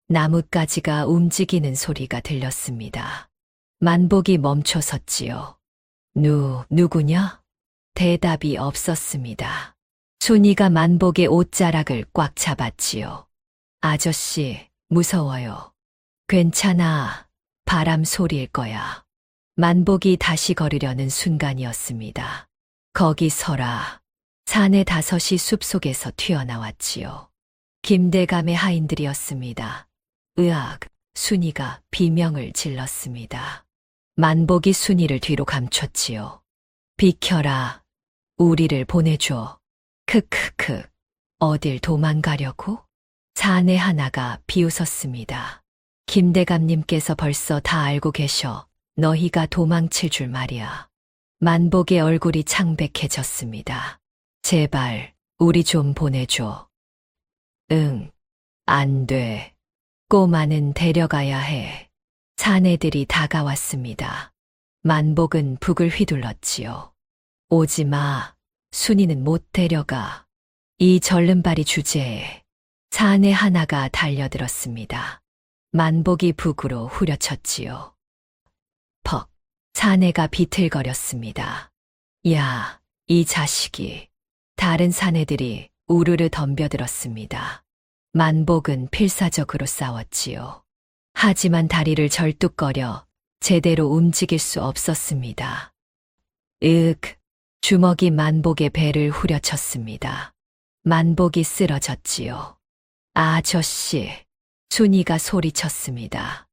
S2: 나뭇가지가 움직이는 소리가 들렸습니다. 만복이 멈춰 섰지요. 누구냐? 대답이 없었습니다. 순이가 만복의 옷자락을 꽉 잡았지요. 아저씨, 무서워요. 괜찮아. 바람 소리일 거야. 만복이 다시 걸으려는 순간이었습니다. 거기 서라. 사내 다섯이 숲속에서 튀어나왔지요. 김대감의 하인들이었습니다. 으악, 순이가 비명을 질렀습니다. 만복이 순이를 뒤로 감췄지요. 비켜라. 우리를 보내줘. 크크크. 어딜 도망가려고? 사내 하나가 비웃었습니다. 김대감님께서 벌써 다 알고 계셔. 너희가 도망칠 줄 말이야. 만복의 얼굴이 창백해졌습니다. 제발, 우리 좀 보내줘. 응, 안 돼. 꼬마는 데려가야 해. 사내들이 다가왔습니다. 만복은 북을 휘둘렀지요. 오지 마. 순이는 못 데려가. 이 절름발이 주제에 사내 하나가 달려들었습니다. 만복이 북으로 후려쳤지요. 퍽. 사내가 비틀거렸습니다. 야, 이 자식이. 다른 사내들이 우르르 덤벼들었습니다. 만복은 필사적으로 싸웠지요. 하지만 다리를 절뚝거려 제대로 움직일 수 없었습니다. 주먹이 만복의 배를 후려쳤습니다. 만복이 쓰러졌지요. 아저씨, 순이가 소리쳤습니다.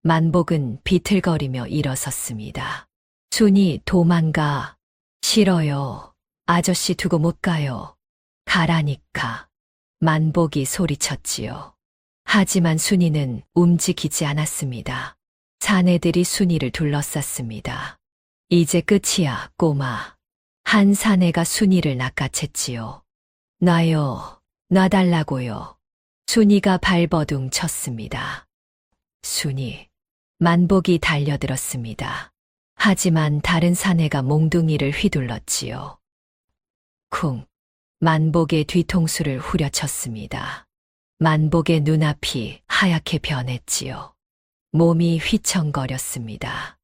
S2: 만복은 비틀거리며 일어섰습니다. 순이 도망가. 싫어요. 아저씨 두고 못 가요. 가라니까. 만복이 소리쳤지요. 하지만 순이는 움직이지 않았습니다. 사내들이 순이를 둘러쌌습니다. 이제 끝이야, 꼬마. 한 사내가 순이를 낚아챘지요. 놔요. 놔달라고요. 순이가 발버둥 쳤습니다. 순이. 만복이 달려들었습니다. 하지만 다른 사내가 몽둥이를 휘둘렀지요. 쿵. 만복의 뒤통수를 후려쳤습니다. 만복의 눈앞이 하얗게 변했지요. 몸이 휘청거렸습니다.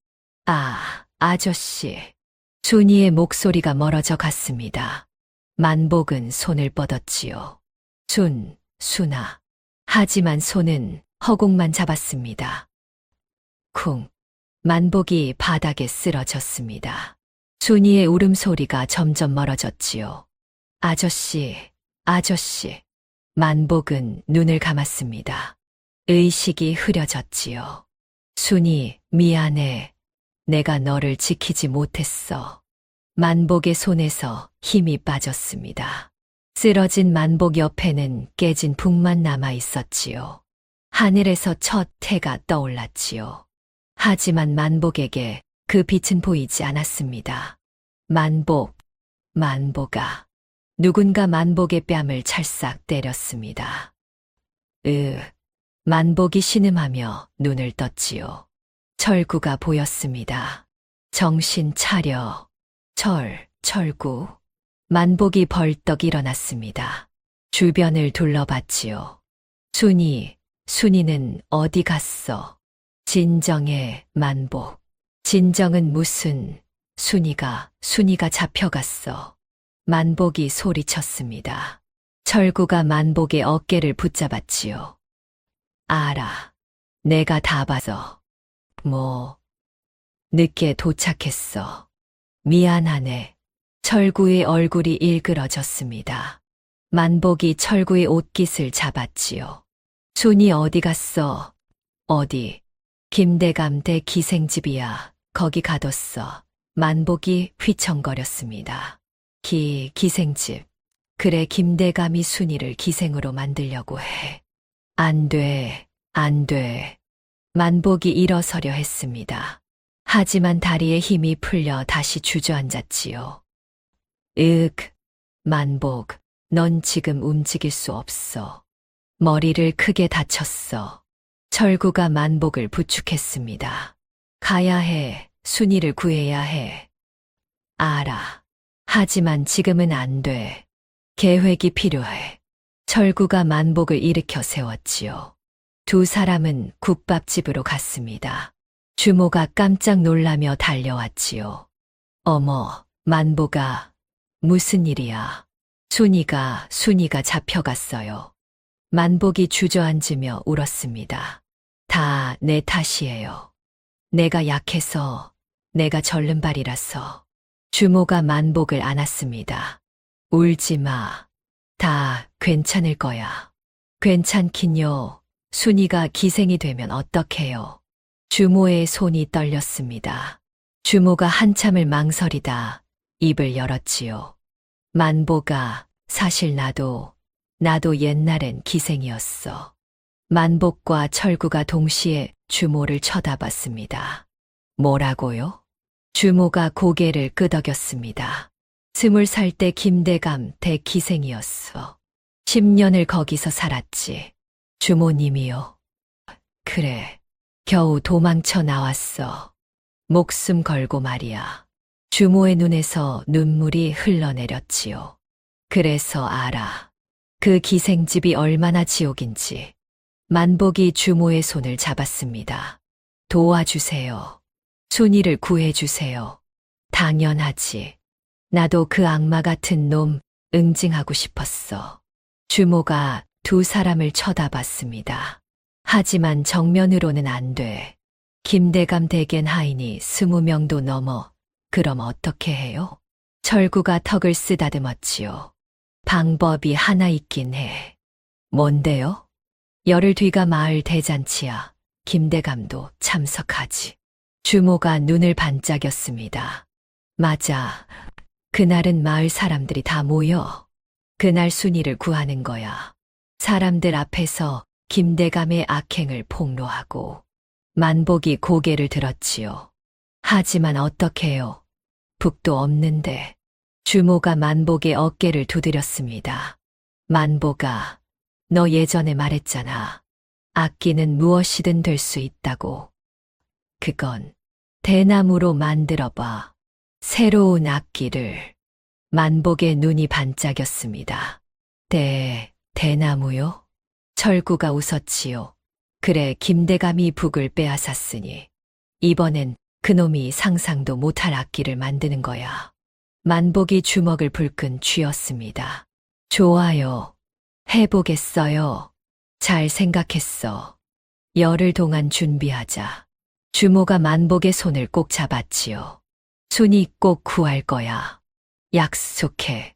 S2: 아저씨. 순이의 목소리가 멀어져 갔습니다. 만복은 손을 뻗었지요. 순아. 하지만 손은 허공만 잡았습니다. 쿵. 만복이 바닥에 쓰러졌습니다. 순이의 울음소리가 점점 멀어졌지요. 아저씨. 만복은 눈을 감았습니다. 의식이 흐려졌지요. 순이, 미안해. 내가 너를 지키지 못했어. 만복의 손에서 힘이 빠졌습니다. 쓰러진 만복 옆에는 깨진 북만 남아 있었지요. 하늘에서 첫 해가 떠올랐지요. 하지만 만복에게 그 빛은 보이지 않았습니다. 만복아. 누군가 만복의 뺨을 찰싹 때렸습니다. 만복이 신음하며 눈을 떴지요. 철구가 보였습니다. 정신 차려. 철구. 만복이 벌떡 일어났습니다. 주변을 둘러봤지요. 순이는 어디 갔어? 진정해, 만복. 진정은 무슨, 순이가 잡혀갔어. 만복이 소리쳤습니다. 철구가 만복의 어깨를 붙잡았지요. 알아. 내가 다 봐서. 늦게 도착했어. 미안하네. 철구의 얼굴이 일그러졌습니다. 만복이 철구의 옷깃을 잡았지요. 순이 어디 갔어? 어디? 김대감 대 기생집이야. 거기 가뒀어. 만복이 휘청거렸습니다. 기생집. 그래 김대감이 순이를 기생으로 만들려고 해. 안 돼, 안 돼. 만복이 일어서려 했습니다. 하지만 다리에 힘이 풀려 다시 주저앉았지요. 만복, 넌 지금 움직일 수 없어. 머리를 크게 다쳤어. 철구가 만복을 부축했습니다. 가야 해. 순이를 구해야 해. 알아. 하지만 지금은 안 돼. 계획이 필요해. 철구가 만복을 일으켜 세웠지요. 두 사람은 국밥집으로 갔습니다. 주모가 깜짝 놀라며 달려왔지요. 어머, 만복아, 무슨 일이야? 순이가 잡혀갔어요. 만복이 주저앉으며 울었습니다. 다 내 탓이에요. 내가 약해서, 내가 절름발이라서. 주모가 만복을 안았습니다. 울지 마. 다 괜찮을 거야. 괜찮긴요. 순이가 기생이 되면 어떡해요? 주모의 손이 떨렸습니다. 주모가 한참을 망설이다 입을 열었지요. 만복아, 사실 나도 옛날엔 기생이었어. 만복과 철구가 동시에 주모를 쳐다봤습니다. 뭐라고요? 주모가 고개를 끄덕였습니다. 20살 때 김대감 대기생이었어. 10년을 거기서 살았지. 주모님이요. 그래, 겨우 도망쳐 나왔어. 목숨 걸고 말이야. 주모의 눈에서 눈물이 흘러내렸지요. 그래서 알아. 그 기생집이 얼마나 지옥인지. 만복이 주모의 손을 잡았습니다. 도와주세요. 순이를 구해주세요. 당연하지. 나도 그 악마 같은 놈 응징하고 싶었어. 주모가 두 사람을 쳐다봤습니다. 하지만 정면으로는 안 돼. 김대감 댁엔 하인이 20명도 넘어. 그럼 어떻게 해요? 철구가 턱을 쓰다듬었지요. 방법이 하나 있긴 해. 뭔데요? 열흘 뒤가 마을 대잔치야. 김대감도 참석하지. 주모가 눈을 반짝였습니다. 맞아. 그날은 마을 사람들이 다 모여. 그날 순이를 구하는 거야. 사람들 앞에서 김대감의 악행을 폭로하고. 만복이 고개를 들었지요. 하지만 어떡해요? 북도 없는데. 주모가 만복의 어깨를 두드렸습니다. 만복아, 너 예전에 말했잖아. 악기는 무엇이든 될 수 있다고. 그건 대나무로 만들어봐. 새로운 악기를. 만복의 눈이 반짝였습니다. 대나무요? 철구가 웃었지요. 그래, 김대감이 북을 빼앗았으니 이번엔 그놈이 상상도 못할 악기를 만드는 거야. 만복이 주먹을 불끈 쥐었습니다. 좋아요. 해보겠어요. 잘 생각했어. 열흘 동안 준비하자. 주모가 만복의 손을 꼭 잡았지요. 순이 꼭 구할 거야. 약속해.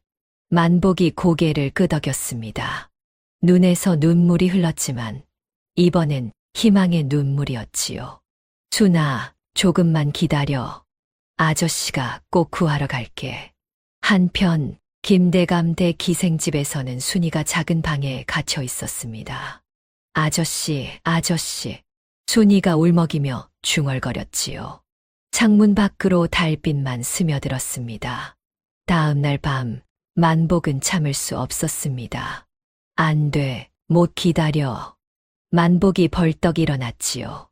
S2: 만복이 고개를 끄덕였습니다. 눈에서 눈물이 흘렀지만 이번엔 희망의 눈물이었지요. 순아, 조금만 기다려. 아저씨가 꼭 구하러 갈게. 한편 김대감 대 기생집에서는 순이가 작은 방에 갇혀 있었습니다. 아저씨. 순이가 울먹이며 중얼거렸지요. 창문 밖으로 달빛만 스며들었습니다. 다음 날 밤, 만복은 참을 수 없었습니다. 안 돼, 못 기다려. 만복이 벌떡 일어났지요.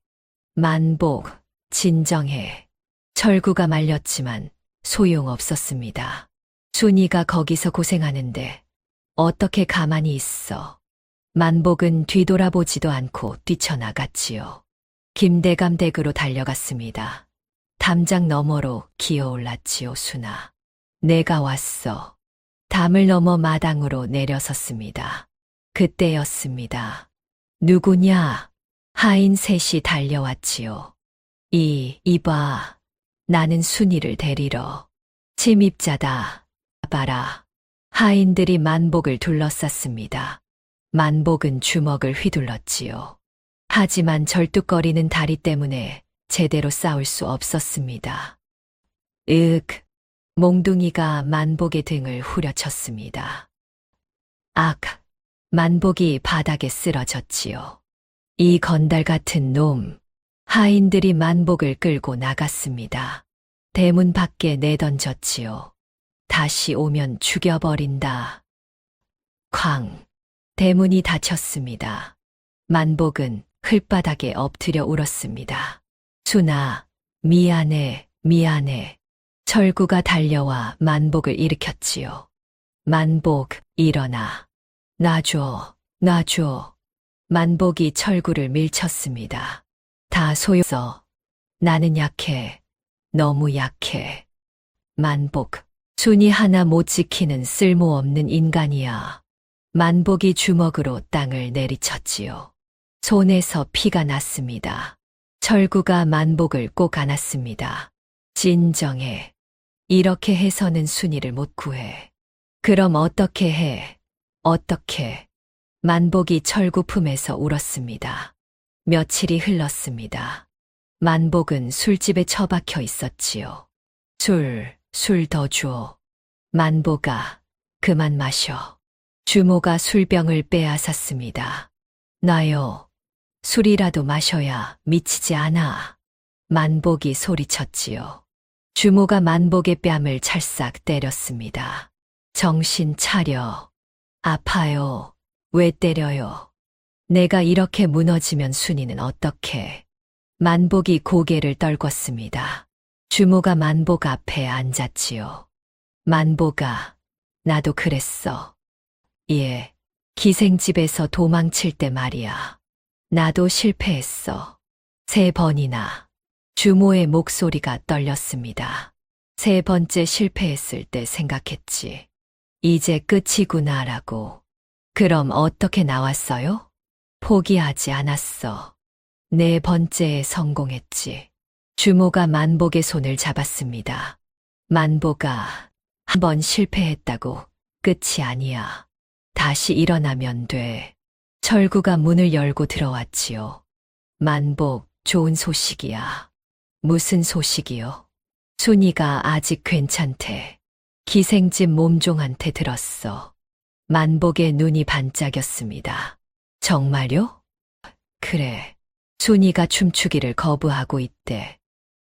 S2: 만복, 진정해. 철구가 말렸지만 소용없었습니다. 순이가 거기서 고생하는데 어떻게 가만히 있어. 만복은 뒤돌아보지도 않고 뛰쳐나갔지요. 김대감 댁으로 달려갔습니다. 담장 너머로 기어올랐지요, 순아. 내가 왔어. 담을 넘어 마당으로 내려섰습니다. 그때였습니다. 누구냐? 하인 셋이 달려왔지요. 이봐. 나는 순이를 데리러. 침입자다. 봐라. 하인들이 만복을 둘러쌌습니다. 만복은 주먹을 휘둘렀지요. 하지만 절뚝거리는 다리 때문에 제대로 싸울 수 없었습니다. 몽둥이가 만복의 등을 후려쳤습니다. 악! 만복이 바닥에 쓰러졌지요. 이 건달 같은 놈! 하인들이 만복을 끌고 나갔습니다. 대문 밖에 내던졌지요. 다시 오면 죽여버린다. 쾅! 대문이 닫혔습니다. 만복은 흘바닥에 엎드려 울었습니다. 순아, 미안해, 미안해. 철구가 달려와 만복을 일으켰지요. 만복, 일어나. 놔줘, 놔줘. 만복이 철구를 밀쳤습니다. 다 소용없어. 나는 약해. 너무 약해. 만복, 순이 하나 못 지키는 쓸모없는 인간이야. 만복이 주먹으로 땅을 내리쳤지요. 손에서 피가 났습니다. 철구가 만복을 꼭 안았습니다. 진정해. 이렇게 해서는 순이를 못 구해. 그럼 어떻게 해? 어떻게? 만복이 철구 품에서 울었습니다. 며칠이 흘렀습니다. 만복은 술집에 처박혀 있었지요. 술 더 줘. 만복아, 그만 마셔. 주모가 술병을 빼앗았습니다. 나요. 술이라도 마셔야 미치지 않아. 만복이 소리쳤지요. 주모가 만복의 뺨을 찰싹 때렸습니다. 정신 차려. 아파요. 왜 때려요? 내가 이렇게 무너지면 순이는 어떡해? 만복이 고개를 떨궜습니다. 주모가 만복 앞에 앉았지요. 만복아, 나도 그랬어. 예, 기생집에서 도망칠 때 말이야. 나도 실패했어. 3번이나. 주모의 목소리가 떨렸습니다. 3번째 실패했을 때 생각했지. 이제 끝이구나라고. 그럼 어떻게 나왔어요? 포기하지 않았어. 4번째에 성공했지. 주모가 만복의 손을 잡았습니다. 만복아, 1번 실패했다고 끝이 아니야. 다시 일어나면 돼. 철구가 문을 열고 들어왔지요. 만복, 좋은 소식이야. 무슨 소식이요? 순이가 아직 괜찮대. 기생집 몸종한테 들었어. 만복의 눈이 반짝였습니다. 정말요? 그래. 순이가 춤추기를 거부하고 있대.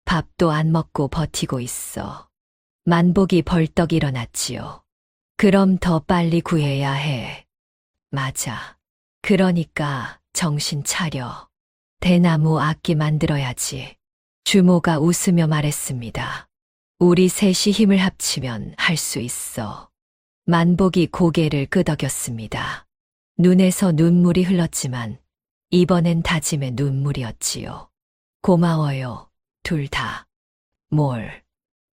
S2: 밥도 안 먹고 버티고 있어. 만복이 벌떡 일어났지요. 그럼 더 빨리 구해야 해. 맞아. 그러니까 정신 차려. 대나무 악기 만들어야지. 주모가 웃으며 말했습니다. 우리 셋이 힘을 합치면 할 수 있어. 만복이 고개를 끄덕였습니다. 눈에서 눈물이 흘렀지만 이번엔 다짐의 눈물이었지요. 고마워요, 둘 다. 뭘,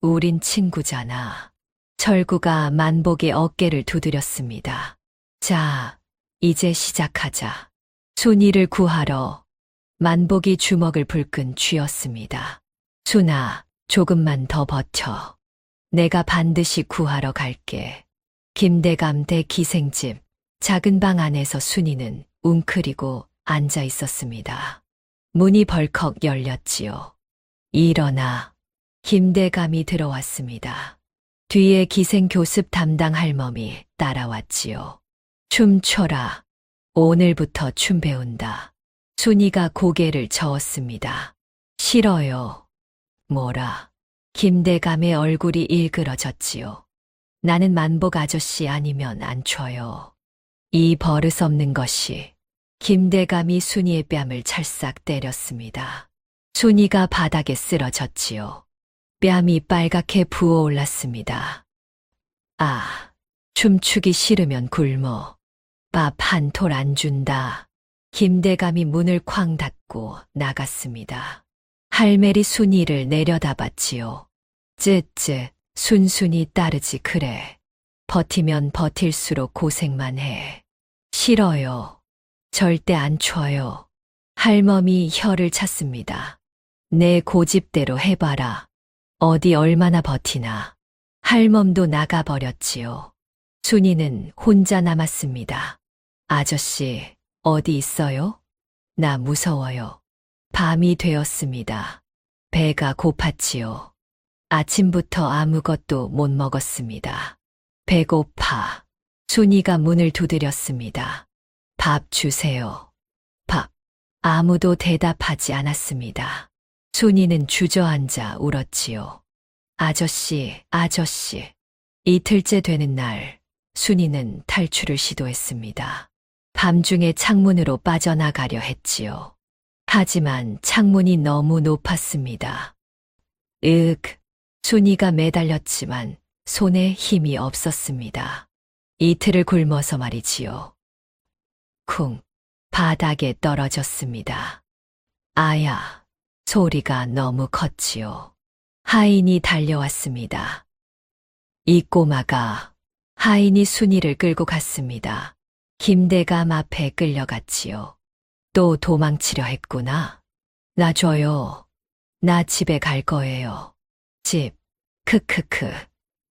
S2: 우린 친구잖아. 철구가 만복의 어깨를 두드렸습니다. 자, 이제 시작하자. 순이를 구하러. 만복이 주먹을 불끈 쥐었습니다. 순아, 조금만 더 버텨. 내가 반드시 구하러 갈게. 김대감 대 기생집. 작은 방 안에서 순이는 웅크리고 앉아 있었습니다. 문이 벌컥 열렸지요. 일어나. 김대감이 들어왔습니다. 뒤에 기생교습 담당 할멈이 따라왔지요. 춤춰라. 오늘부터 춤 배운다. 순이가 고개를 저었습니다. 싫어요. 뭐라. 김대감의 얼굴이 일그러졌지요. 나는 만복 아저씨 아니면 안 춰요. 이 버릇없는 것이. 김대감이 순이의 뺨을 찰싹 때렸습니다. 순이가 바닥에 쓰러졌지요. 뺨이 빨갛게 부어올랐습니다. 아, 춤추기 싫으면 굶어. 밥 한 톨 안 준다. 김대감이 문을 쾅 닫고 나갔습니다. 할매리 순이를 내려다봤지요. 쯧쯧, 순순히 따르지 그래. 버티면 버틸수록 고생만 해. 싫어요. 절대 안 춰요. 할멈이 혀를 찼습니다. 내 고집대로 해봐라. 어디 얼마나 버티나. 할멈도 나가버렸지요. 순이는 혼자 남았습니다. 아저씨, 어디 있어요? 나 무서워요. 밤이 되었습니다. 배가 고팠지요. 아침부터 아무것도 못 먹었습니다. 배고파. 순이가 문을 두드렸습니다. 밥 주세요. 밥. 아무도 대답하지 않았습니다. 순이는 주저앉아 울었지요. 아저씨, 아저씨. 이틀째 되는 날, 순이는 탈출을 시도했습니다. 밤중에 창문으로 빠져나가려 했지요. 하지만 창문이 너무 높았습니다. 순이가 매달렸지만 손에 힘이 없었습니다. 이틀을 굶어서 말이지요. 쿵, 바닥에 떨어졌습니다. 아야, 소리가 너무 컸지요. 하인이 달려왔습니다. 이 꼬마가 하인이 순이를 끌고 갔습니다. 김대감 앞에 끌려갔지요. 또 도망치려 했구나. 놔줘요. 나 집에 갈 거예요. 집, 크크크.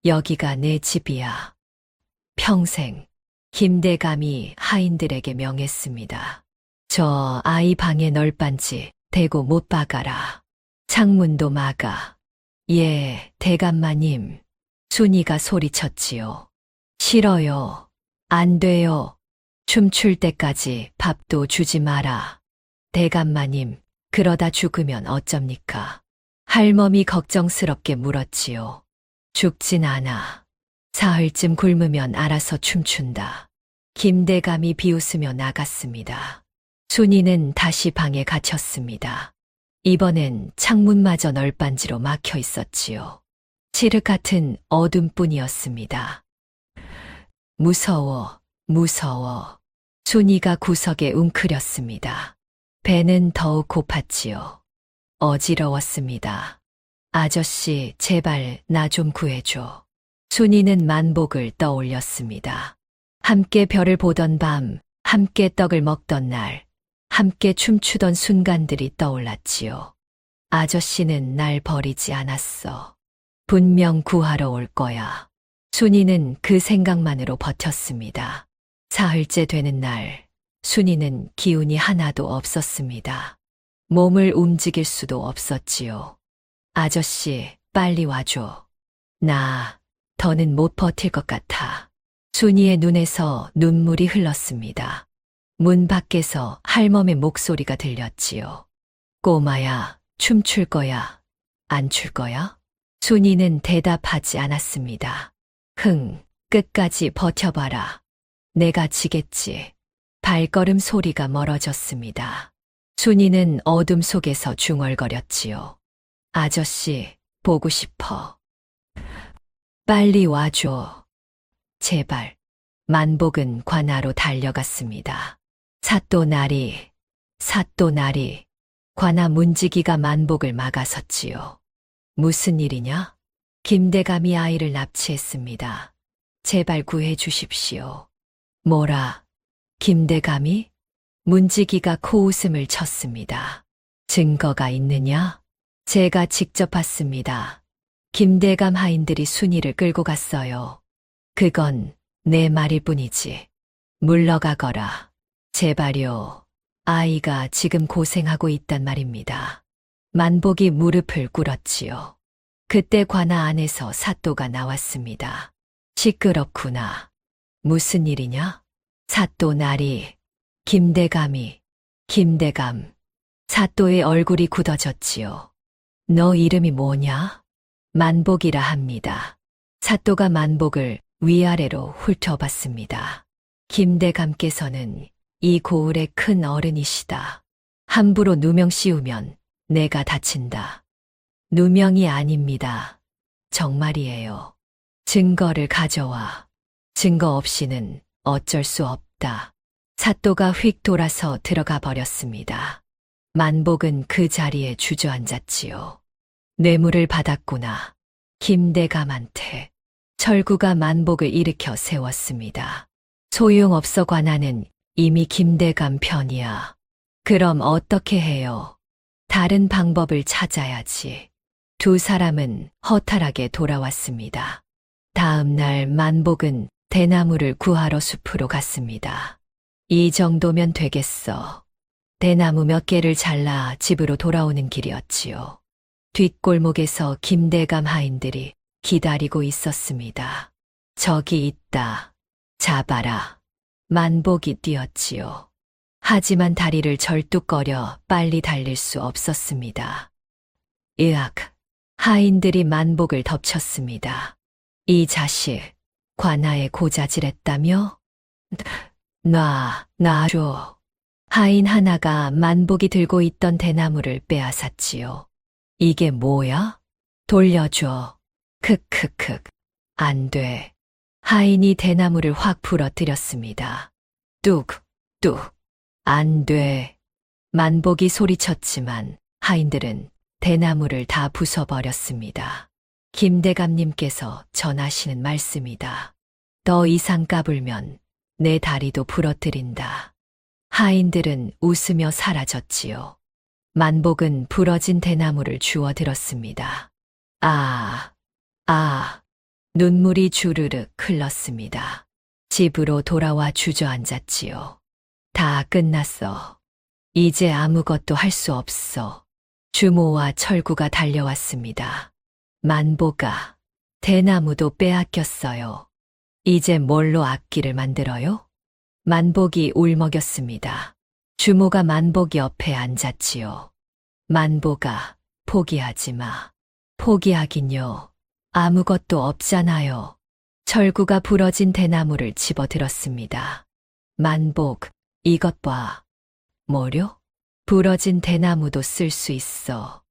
S2: 여기가 내 집이야. 평생 김대감이 하인들에게 명했습니다. 저 아이 방에 널빤지 대고 못 박아라. 창문도 막아. 예, 대감마님. 순이가 소리쳤지요. 싫어요. 안 돼요. 춤출 때까지 밥도 주지 마라. 대감마님, 그러다 죽으면 어쩝니까? 할멈이 걱정스럽게 물었지요. 죽진 않아. 사흘쯤 굶으면 알아서 춤춘다. 김대감이 비웃으며 나갔습니다. 순이는 다시 방에 갇혔습니다. 이번엔 창문마저 널빤지로 막혀 있었지요. 칠흑 같은 어둠뿐이었습니다. 무서워, 무서워. 순이가 구석에 웅크렸습니다. 배는 더욱 고팠지요. 어지러웠습니다. 아저씨, 제발 나 좀 구해줘. 순이는 만복을 떠올렸습니다. 함께 별을 보던 밤, 함께 떡을 먹던 날, 함께 춤추던 순간들이 떠올랐지요. 아저씨는 날 버리지 않았어. 분명 구하러 올 거야. 순이는 그 생각만으로 버텼습니다. 사흘째 되는 날, 순이는 기운이 하나도 없었습니다. 몸을 움직일 수도 없었지요. 아저씨, 빨리 와줘. 나, 더는 못 버틸 것 같아. 순이의 눈에서 눈물이 흘렀습니다. 문 밖에서 할멈의 목소리가 들렸지요. 꼬마야, 춤출 거야? 안 출 거야? 순이는 대답하지 않았습니다. 끝까지 버텨봐라. 내가 지겠지. 발걸음 소리가 멀어졌습니다. 순이는 어둠 속에서 중얼거렸지요. 아저씨, 보고 싶어. 빨리 와줘. 제발. 만복은 관아로 달려갔습니다. 사또나리, 사또나리. 관아 문지기가 만복을 막아섰지요. 무슨 일이냐? 김대감이 아이를 납치했습니다. 제발 구해 주십시오. 뭐라? 김대감이? 문지기가 코웃음을 쳤습니다. 증거가 있느냐? 제가 직접 봤습니다. 김대감 하인들이 순이를 끌고 갔어요. 그건 내 말일 뿐이지. 물러가거라. 제발요. 아이가 지금 고생하고 있단 말입니다. 만복이 무릎을 꿇었지요. 그때 관아 안에서 사또가 나왔습니다. 시끄럽구나. 무슨 일이냐? 사또 나리. 김대감. 사또의 얼굴이 굳어졌지요. 너 이름이 뭐냐? 만복이라 합니다. 사또가 만복을 위아래로 훑어봤습니다. 김대감께서는 이 고을의 큰 어른이시다. 함부로 누명 씌우면 내가 다친다. 누명이 아닙니다. 정말이에요. 증거를 가져와. 증거 없이는 어쩔 수 없다. 사또가 휙 돌아서 들어가 버렸습니다. 만복은 그 자리에 주저앉았지요. 뇌물을 받았구나. 김대감한테. 철구가 만복을 일으켜 세웠습니다. 소용없어 관아는 이미 김대감 편이야. 그럼 어떻게 해요? 다른 방법을 찾아야지. 두 사람은 허탈하게 돌아왔습니다. 다음 날 만복은 대나무를 구하러 숲으로 갔습니다. 이 정도면 되겠어. 대나무 몇 개를 잘라 집으로 돌아오는 길이었지요. 뒷골목에서 김대감 하인들이 기다리고 있었습니다. 저기 있다. 잡아라. 만복이 뛰었지요. 하지만 다리를 절뚝거려 빨리 달릴 수 없었습니다. 으악! 하인들이 만복을 덮쳤습니다. 이 자식, 관아에 고자질했다며? 놔줘. 하인 하나가 만복이 들고 있던 대나무를 빼앗았지요. 이게 뭐야? 돌려줘. 크크크. 안 돼. 하인이 대나무를 확 부러뜨렸습니다. 뚝. 안 돼. 만복이 소리쳤지만 하인들은 대나무를 다 부숴버렸습니다. 김대감님께서 전하시는 말씀이다. 더 이상 까불면 내 다리도 부러뜨린다. 하인들은 웃으며 사라졌지요. 만복은 부러진 대나무를 주워 들었습니다. 눈물이 주르륵 흘렀습니다. 집으로 돌아와 주저앉았지요. 다 끝났어. 이제 아무것도 할 수 없어. 주모와 철구가 달려왔습니다. 만복아, 대나무도 빼앗겼어요. 이제 뭘로 악기를 만들어요? 만복이 울먹였습니다. 주모가 만복 옆에 앉았지요. 만복아, 포기하지 마. 포기하긴요. 아무것도 없잖아요. 철구가 부러진 대나무를 집어들었습니다. 만복, 이것 봐. 뭐려? 부러진 대나무도 쓸 수 있어.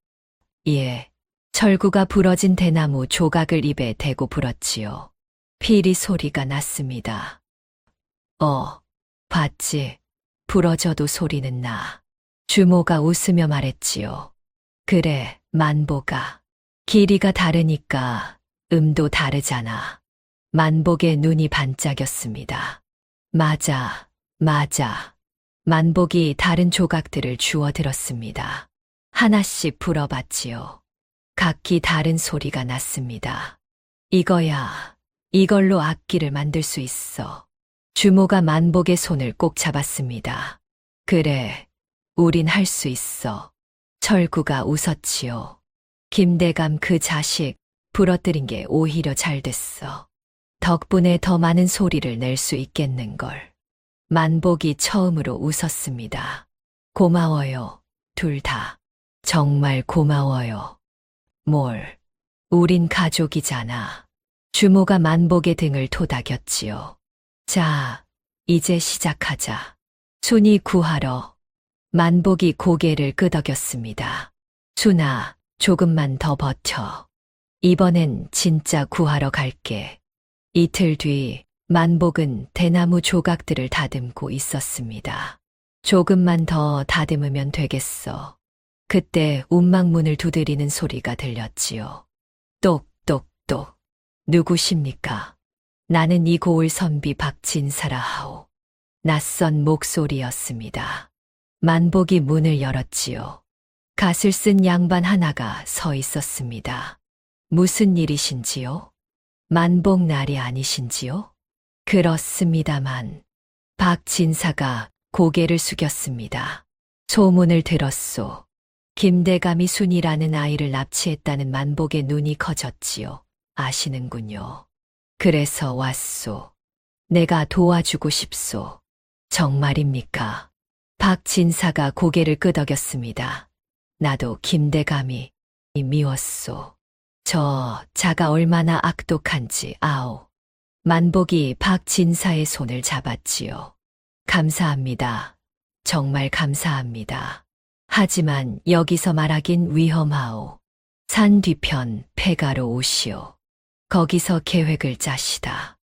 S2: 예. 철구가 부러진 대나무 조각을 입에 대고 불었지요. 피리 소리가 났습니다. 봤지? 부러져도 소리는 나. 주모가 웃으며 말했지요. 그래, 만복아. 길이가 다르니까 음도 다르잖아. 만복의 눈이 반짝였습니다. 맞아. 만복이 다른 조각들을 주워 들었습니다. 하나씩 불어봤지요. 각기 다른 소리가 났습니다. 이거야. 이걸로 악기를 만들 수 있어. 주모가 만복의 손을 꼭 잡았습니다. 그래, 우린 할 수 있어. 철구가 웃었지요. 김대감 그 자식 부러뜨린 게 오히려 잘 됐어. 덕분에 더 많은 소리를 낼 수 있겠는걸. 만복이 처음으로 웃었습니다. 고마워요, 둘 다. 정말 고마워요. 뭘, 우린 가족이잖아. 주모가 만복의 등을 토닥였지요. 자, 이제 시작하자. 순이 구하러. 만복이 고개를 끄덕였습니다. 순아, 조금만 더 버텨. 이번엔 진짜 구하러 갈게. 이틀 뒤 만복은 대나무 조각들을 다듬고 있었습니다. 조금만 더 다듬으면 되겠어. 그때 운막문을 두드리는 소리가 들렸지요. 똑똑똑. 누구십니까? 나는 이 고을 선비 박진사라 하오. 낯선 목소리였습니다. 만복이 문을 열었지요. 갓을 쓴 양반 하나가 서 있었습니다. 무슨 일이신지요? 만복 날이 아니신지요? 그렇습니다만. 박진사가 고개를 숙였습니다. 소문을 들었소. 김대감이 순이라는 아이를 납치했다는 만복의 눈이 커졌지요. 아시는군요. 그래서 왔소. 내가 도와주고 싶소. 정말입니까? 박진사가 고개를 끄덕였습니다. 나도 김대감이 미웠소. 저 자가 얼마나 악독한지 아오. 만복이 박진사의 손을 잡았지요. 감사합니다. 정말 감사합니다. 하지만 여기서 말하긴 위험하오. 산 뒤편 폐가로 오시오. 거기서 계획을 짜시다.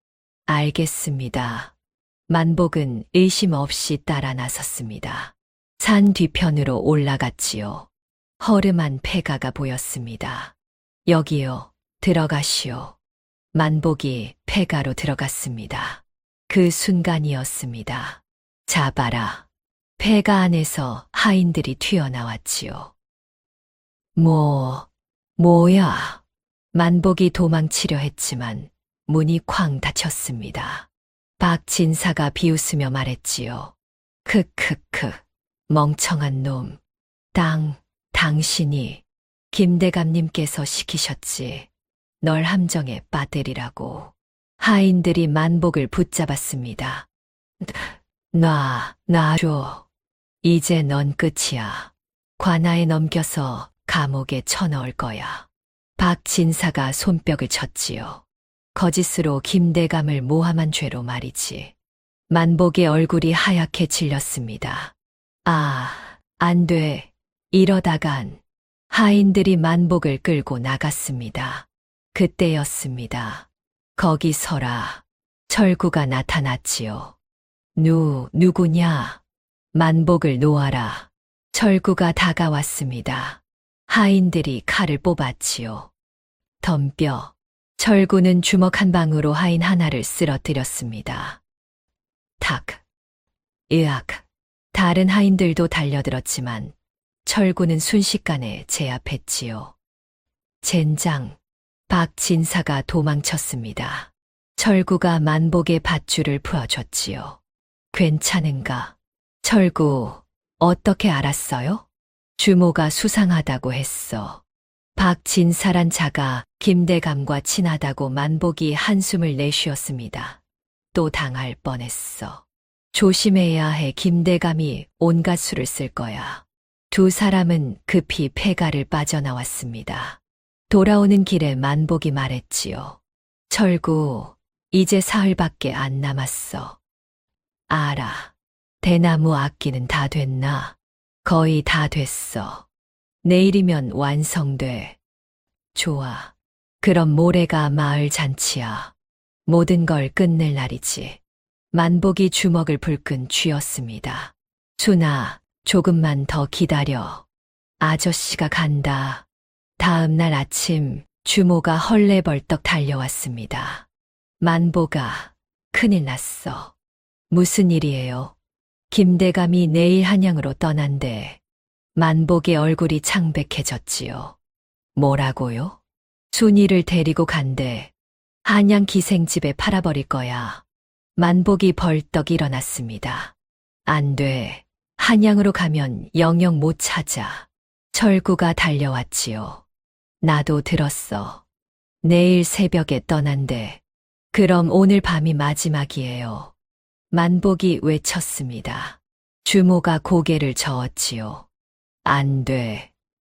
S2: 알겠습니다. 만복은 의심 없이 따라 나섰습니다. 산 뒤편으로 올라갔지요. 허름한 폐가가 보였습니다. 여기요, 들어가시오. 만복이 폐가로 들어갔습니다. 그 순간이었습니다. 잡아라. 폐가 안에서 하인들이 튀어나왔지요. 뭐야. 만복이 도망치려 했지만 문이 쾅 닫혔습니다. 박진사가 비웃으며 말했지요. 크크크, 멍청한 놈. 당신이 김대감님께서 시키셨지. 널 함정에 빠뜨리라고. 하인들이 만복을 붙잡았습니다. 놔줘. 이제 넌 끝이야. 관아에 넘겨서 감옥에 쳐넣을 거야. 박진사가 손뼉을 쳤지요. 거짓으로 김대감을 모함한 죄로 말이지. 만복의 얼굴이 하얗게 질렸습니다. 안 돼. 이러다간 하인들이 만복을 끌고 나갔습니다. 그때였습니다. 거기 서라. 철구가 나타났지요. 누구냐? 만복을 놓아라. 철구가 다가왔습니다. 하인들이 칼을 뽑았지요. 덤벼. 철구는 주먹 한 방으로 하인 하나를 쓰러뜨렸습니다. 탁. 으악. 다른 하인들도 달려들었지만 철구는 순식간에 제압했지요. 젠장. 박진사가 도망쳤습니다. 철구가 만복의 밧줄을 풀어줬지요. 괜찮은가? 철구, 어떻게 알았어요? 주모가 수상하다고 했어. 박진사란 자가 김대감과 친하다고 만복이 한숨을 내쉬었습니다. 또 당할 뻔했어. 조심해야 해. 김대감이 온갖 수를 쓸 거야. 두 사람은 급히 폐가를 빠져나왔습니다. 돌아오는 길에 만복이 말했지요. 철구, 이제 사흘밖에 안 남았어. 알아. 대나무 악기는 다 됐나? 거의 다 됐어. 내일이면 완성돼. 좋아. 그럼 모레가 마을 잔치야. 모든 걸 끝낼 날이지. 만복이 주먹을 불끈 쥐었습니다. 순아, 조금만 더 기다려. 아저씨가 간다. 다음 날 아침 주모가 헐레벌떡 달려왔습니다. 만복아, 큰일 났어. 무슨 일이에요? 김대감이 내일 한양으로 떠난대. 만복의 얼굴이 창백해졌지요. 뭐라고요? 순이를 데리고 간대. 한양 기생집에 팔아버릴 거야. 만복이 벌떡 일어났습니다. 안 돼. 한양으로 가면 영영 못 찾아. 철구가 달려왔지요. 나도 들었어. 내일 새벽에 떠난대. 그럼 오늘 밤이 마지막이에요. 만복이 외쳤습니다. 주모가 고개를 저었지요. 안 돼.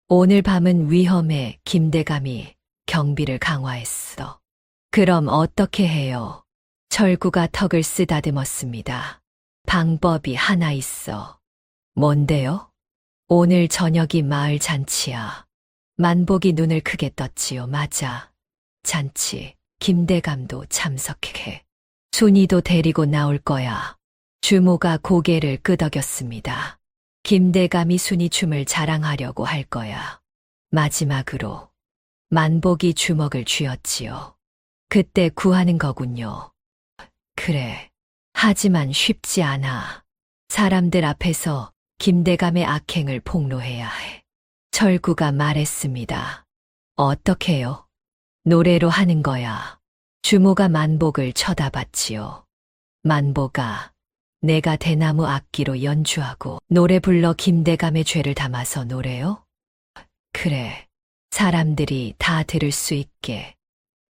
S2: 오늘 밤은 위험해. 김대감이 경비를 강화했어. 그럼 어떻게 해요? 철구가 턱을 쓰다듬었습니다. 방법이 하나 있어. 뭔데요? 오늘 저녁이 마을 잔치야. 만복이 눈을 크게 떴지요. 맞아. 잔치. 김대감도 참석해. 순이도 데리고 나올 거야. 주모가 고개를 끄덕였습니다. 김대감이 순이 춤을 자랑하려고 할 거야. 마지막으로 만복이 주먹을 쥐었지요. 그때 구하는 거군요. 그래. 하지만 쉽지 않아. 사람들 앞에서 김대감의 악행을 폭로해야 해. 철구가 말했습니다. 어떻게요? 노래로 하는 거야. 주모가 만복을 쳐다봤지요. 만복아, 내가 대나무 악기로 연주하고 노래 불러 김대감의 죄를 담아서 노래요? 그래. 사람들이 다 들을 수 있게.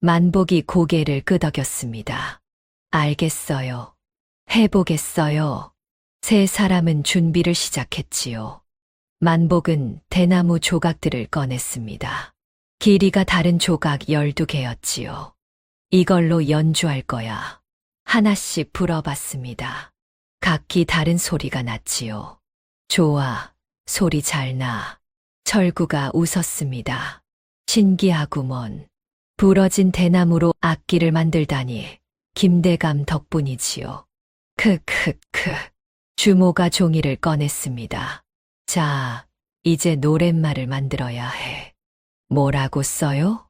S2: 만복이 고개를 끄덕였습니다. 알겠어요. 해보겠어요. 세 사람은 준비를 시작했지요. 만복은 대나무 조각들을 꺼냈습니다. 길이가 다른 조각 12개였지요. 이걸로 연주할 거야. 하나씩 불어봤습니다. 각기 다른 소리가 났지요. 좋아, 소리 잘 나. 철구가 웃었습니다. 신기하구먼. 부러진 대나무로 악기를 만들다니 김대감 덕분이지요. 크크크. 주모가 종이를 꺼냈습니다. 자, 이제 노랫말을 만들어야 해. 뭐라고 써요?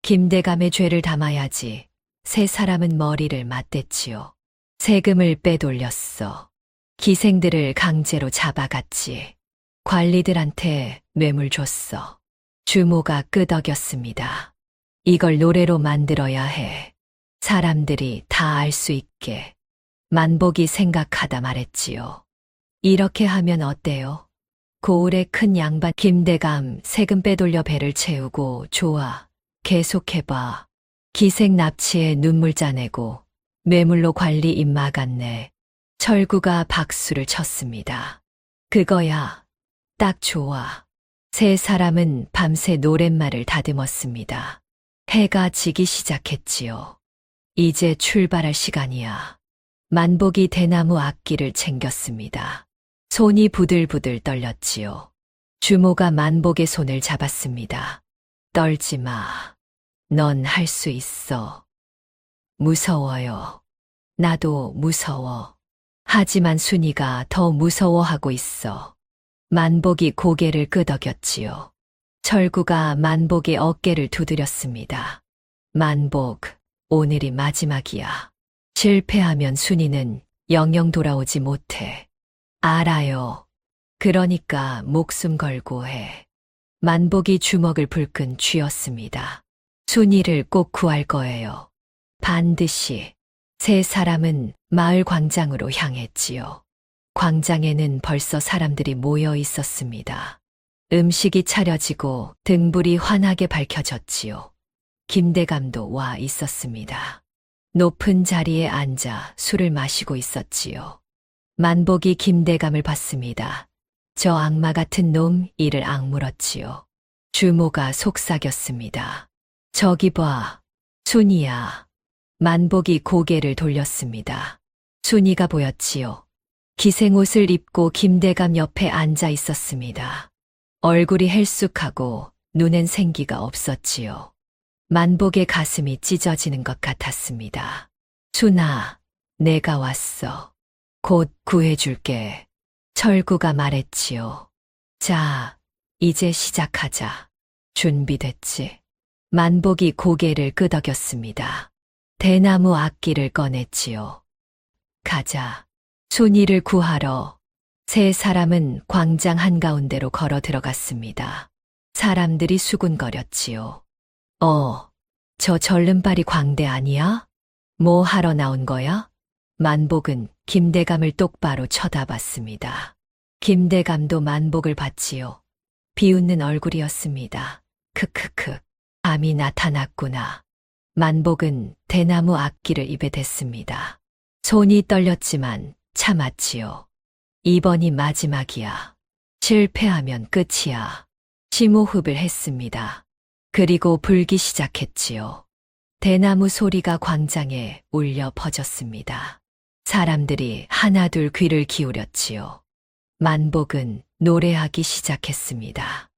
S2: 김대감의 죄를 담아야지. 세 사람은 머리를 맞댔지요. 세금을 빼돌렸어. 기생들을 강제로 잡아갔지. 관리들한테 뇌물 줬어. 주모가 끄덕였습니다. 이걸 노래로 만들어야 해. 사람들이 다 알 수 있게. 만복이 생각하다 말했지요. 이렇게 하면 어때요? 고을의 큰 양반 김대감 세금 빼돌려 배를 채우고 좋아. 계속해봐. 기생 납치에 눈물 짜내고 뇌물로 관리 입 막았네. 철구가 박수를 쳤습니다. 그거야. 딱 좋아. 세 사람은 밤새 노랫말을 다듬었습니다. 해가 지기 시작했지요. 이제 출발할 시간이야. 만복이 대나무 악기를 챙겼습니다. 손이 부들부들 떨렸지요. 주모가 만복의 손을 잡았습니다. 떨지 마. 넌 할 수 있어. 무서워요. 나도 무서워. 하지만 순이가 더 무서워하고 있어. 만복이 고개를 끄덕였지요. 철구가 만복의 어깨를 두드렸습니다. 만복, 오늘이 마지막이야. 실패하면 순이는 영영 돌아오지 못해. 알아요. 그러니까 목숨 걸고 해. 만복이 주먹을 불끈 쥐었습니다. 순이를 꼭 구할 거예요. 반드시. 세 사람은 마을 광장으로 향했지요. 광장에는 벌써 사람들이 모여 있었습니다. 음식이 차려지고 등불이 환하게 밝혀졌지요. 김대감도 와 있었습니다. 높은 자리에 앉아 술을 마시고 있었지요. 만복이 김대감을 봤습니다. 저 악마 같은 놈, 이를 악물었지요. 주모가 속삭였습니다. 저기 봐, 순이야. 만복이 고개를 돌렸습니다. 순이가 보였지요. 기생옷을 입고 김대감 옆에 앉아 있었습니다. 얼굴이 헬쑥하고 눈엔 생기가 없었지요. 만복의 가슴이 찢어지는 것 같았습니다. 순아, 내가 왔어. 곧 구해줄게. 철구가 말했지요. 자, 이제 시작하자. 준비됐지? 만복이 고개를 끄덕였습니다. 대나무 악기를 꺼냈지요. 가자. 순이를 구하러 세 사람은 광장 한가운데로 걸어 들어갔습니다. 사람들이 수군거렸지요. 저 절름발이 광대 아니야? 뭐 하러 나온 거야? 만복은 김대감을 똑바로 쳐다봤습니다. 김대감도 만복을 봤지요. 비웃는 얼굴이었습니다. 크크크. 밤이 나타났구나. 만복은 대나무 악기를 입에 댔습니다. 손이 떨렸지만 참았지요. 이번이 마지막이야. 실패하면 끝이야. 심호흡을 했습니다. 그리고 불기 시작했지요. 대나무 소리가 광장에 울려 퍼졌습니다. 사람들이 하나둘 귀를 기울였지요. 만복은 노래하기 시작했습니다.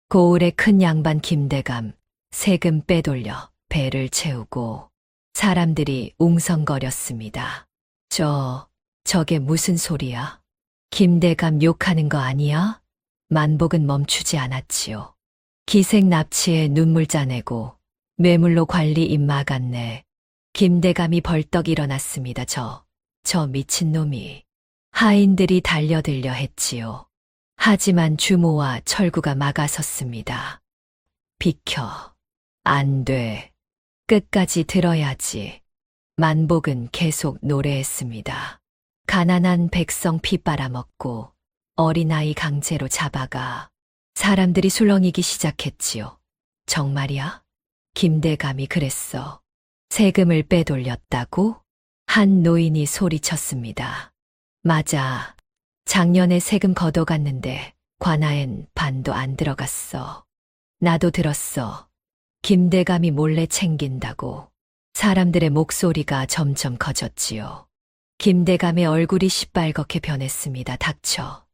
S2: 고을의 큰 양반 김대감, 세금 빼돌려 배를 채우고 사람들이 웅성거렸습니다. 저게 무슨 소리야? 김대감 욕하는 거 아니야? 만복은 멈추지 않았지요. 기생 납치에 눈물 짜내고 뇌물로 관리 입 막았네. 김대감이 벌떡 일어났습니다. 저 미친놈이. 하인들이 달려들려 했지요. 하지만 주모와 철구가 막아섰습니다. 비켜. 안 돼. 끝까지 들어야지. 만복은 계속 노래했습니다. 가난한 백성 피 빨아먹고 어린아이 강제로 잡아가. 사람들이 술렁이기 시작했지요. 정말이야? 김대감이 그랬어. 세금을 빼돌렸다고? 한 노인이 소리쳤습니다. 맞아. 작년에 세금 걷어갔는데 관아엔 반도 안 들어갔어. 나도 들었어. 김대감이 몰래 챙긴다고. 사람들의 목소리가 점점 커졌지요. 김대감의 얼굴이 시뻘겋게 변했습니다. 닥쳐.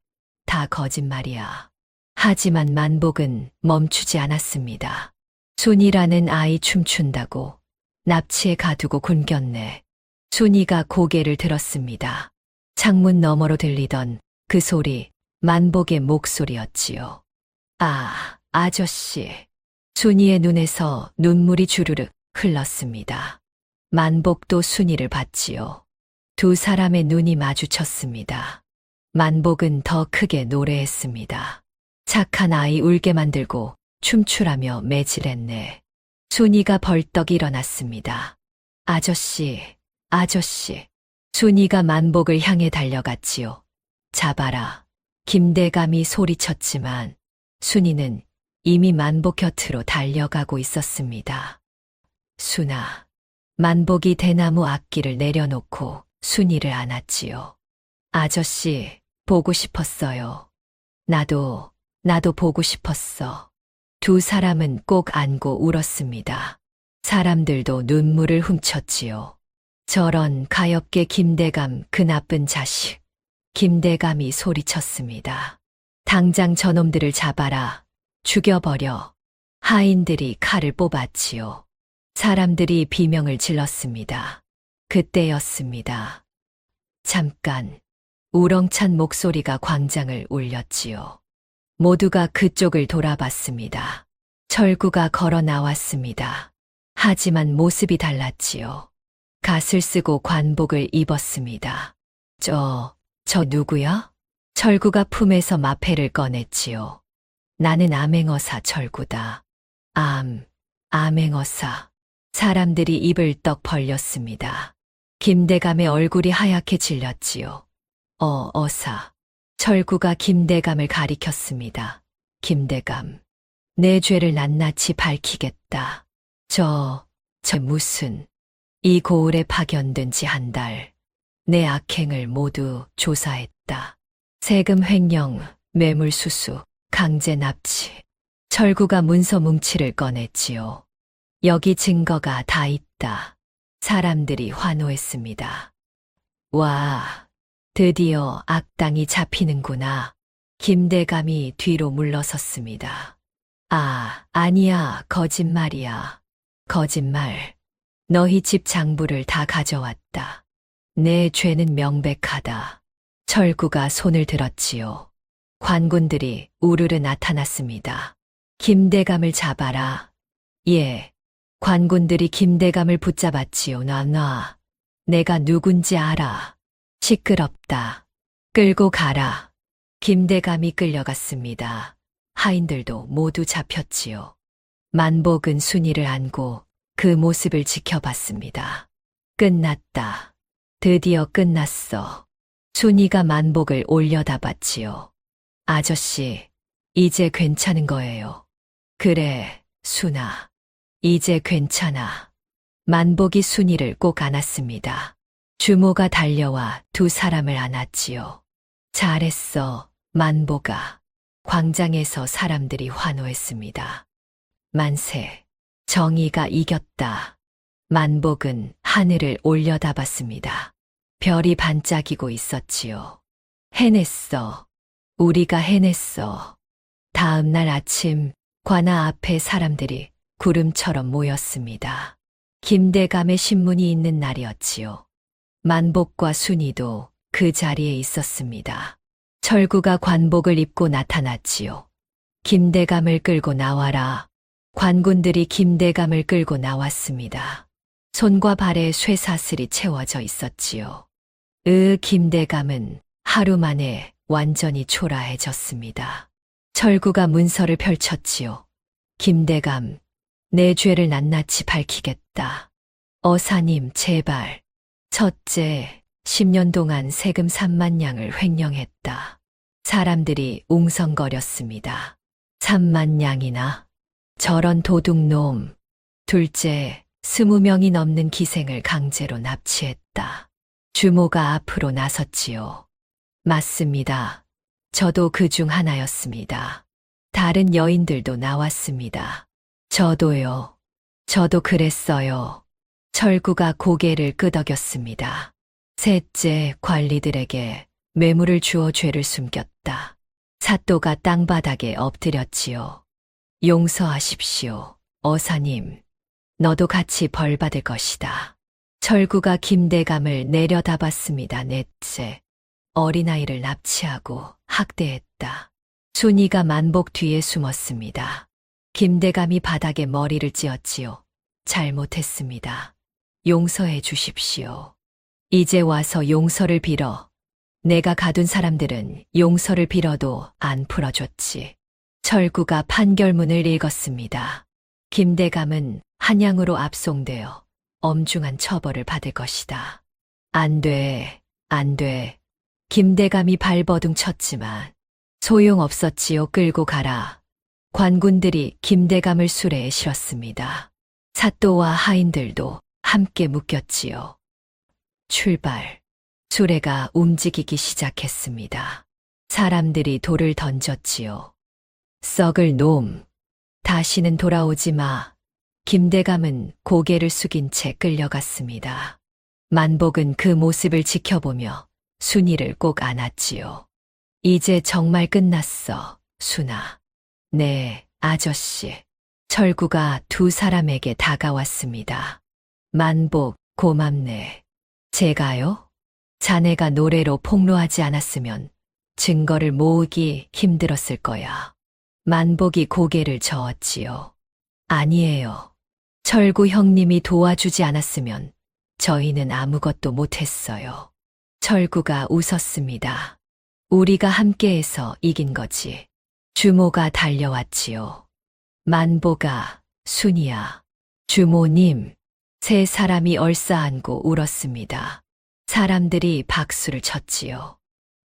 S2: 다 거짓말이야. 하지만 만복은 멈추지 않았습니다. 순이라는 아이 춤춘다고 납치에 가두고 굶겼네. 순이가 고개를 들었습니다. 창문 너머로 들리던 그 소리, 만복의 목소리였지요. 아저씨. 순이의 눈에서 눈물이 주르륵 흘렀습니다. 만복도 순이를 봤지요. 두 사람의 눈이 마주쳤습니다. 만복은 더 크게 노래했습니다. 착한 아이 울게 만들고 춤추라며 매질했네. 순이가 벌떡 일어났습니다. 아저씨. 순이가 만복을 향해 달려갔지요. 잡아라. 김대감이 소리쳤지만 순이는 이미 만복 곁으로 달려가고 있었습니다. 순아. 만복이 대나무 앞길을 내려놓고 순이를 안았지요. 아저씨, 보고 싶었어요. 나도 보고 싶었어. 두 사람은 꼭 안고 울었습니다. 사람들도 눈물을 훔쳤지요. 저런 가엾게 김대감 그 나쁜 자식. 김대감이 소리쳤습니다. 당장 저놈들을 잡아라. 죽여버려. 하인들이 칼을 뽑았지요. 사람들이 비명을 질렀습니다. 그때였습니다. 잠깐 우렁찬 목소리가 광장을 울렸지요. 모두가 그쪽을 돌아봤습니다. 철구가 걸어 나왔습니다. 하지만 모습이 달랐지요. 갓을 쓰고 관복을 입었습니다. 저 누구야? 철구가 품에서 마패를 꺼냈지요. 나는 암행어사 철구다. 암행어사. 사람들이 입을 떡 벌렸습니다. 김대감의 얼굴이 하얗게 질렸지요. 어사. 철구가 김대감을 가리켰습니다. 김대감. 내 죄를 낱낱이 밝히겠다. 무슨. 이 고을에 파견된 지 한 달. 내 악행을 모두 조사했다. 세금 횡령, 뇌물수수, 강제 납치. 철구가 문서 뭉치를 꺼냈지요. 여기 증거가 다 있다. 사람들이 환호했습니다. 와, 드디어 악당이 잡히는구나. 김대감이 뒤로 물러섰습니다. 아니야, 거짓말이야. 거짓말. 너희 집 장부를 다 가져왔다. 내 죄는 명백하다. 철구가 손을 들었지요. 관군들이 우르르 나타났습니다. 김대감을 잡아라. 예. 관군들이 김대감을 붙잡았지요. 놔. 내가 누군지 알아. 시끄럽다. 끌고 가라. 김대감이 끌려갔습니다. 하인들도 모두 잡혔지요. 만복은 순이를 안고 그 모습을 지켜봤습니다. 끝났다. 드디어 끝났어. 순이가 만복을 올려다봤지요. 아저씨, 이제 괜찮은 거예요. 그래, 순아. 이제 괜찮아. 만복이 순이를 꼭 안았습니다. 주모가 달려와 두 사람을 안았지요. 잘했어, 만복아. 광장에서 사람들이 환호했습니다. 만세, 정의가 이겼다. 만복은 하늘을 올려다봤습니다. 별이 반짝이고 있었지요. 해냈어. 우리가 해냈어. 다음 날 아침 관아 앞에 사람들이 구름처럼 모였습니다. 김대감의 신문이 있는 날이었지요. 만복과 순이도 그 자리에 있었습니다. 철구가 관복을 입고 나타났지요. 김대감을 끌고 나와라. 관군들이 김대감을 끌고 나왔습니다. 손과 발에 쇠사슬이 채워져 있었지요. 김대감은 하루 만에 완전히 초라해졌습니다. 철구가 문서를 펼쳤지요. 김대감, 내 죄를 낱낱이 밝히겠다. 어사님, 제발. 첫째, 10년 동안 세금 3만 양을 횡령했다. 사람들이 웅성거렸습니다. 3만 양이나? 저런 도둑놈. 둘째, 20명이 넘는 기생을 강제로 납치했다. 주모가 앞으로 나섰지요. 맞습니다. 저도 그 중 하나였습니다. 다른 여인들도 나왔습니다. 저도요. 저도 그랬어요. 철구가 고개를 끄덕였습니다. 셋째, 관리들에게 뇌물을 주어 죄를 숨겼다. 사또가 땅바닥에 엎드렸지요. 용서하십시오, 어사님. 너도 같이 벌 받을 것이다. 철구가 김대감을 내려다봤습니다. 넷째, 어린아이를 납치하고 학대했다. 순이가 만복 뒤에 숨었습니다. 김대감이 바닥에 머리를 찧었지요. 잘못했습니다. 용서해 주십시오. 이제 와서 용서를 빌어. 내가 가둔 사람들은 용서를 빌어도 안 풀어줬지. 철구가 판결문을 읽었습니다. 김대감은 한양으로 압송되어 엄중한 처벌을 받을 것이다. 안 돼. 김대감이 발버둥 쳤지만 소용없었지요. 끌고 가라. 관군들이 김대감을 수레에 실었습니다. 사또와 하인들도 함께 묶였지요. 출발. 수레가 움직이기 시작했습니다. 사람들이 돌을 던졌지요. 썩을 놈. 다시는 돌아오지 마. 김대감은 고개를 숙인 채 끌려갔습니다. 만복은 그 모습을 지켜보며 순이를 꼭 안았지요. 이제 정말 끝났어, 순아. 네, 아저씨. 철구가 두 사람에게 다가왔습니다. 만복, 고맙네. 제가요? 자네가 노래로 폭로하지 않았으면 증거를 모으기 힘들었을 거야. 만복이 고개를 저었지요. 아니에요. 철구 형님이 도와주지 않았으면 저희는 아무것도 못했어요. 철구가 웃었습니다. 우리가 함께해서 이긴 거지. 주모가 달려왔지요. 만보가, 순이야, 주모님, 세 사람이 얼싸안고 울었습니다. 사람들이 박수를 쳤지요.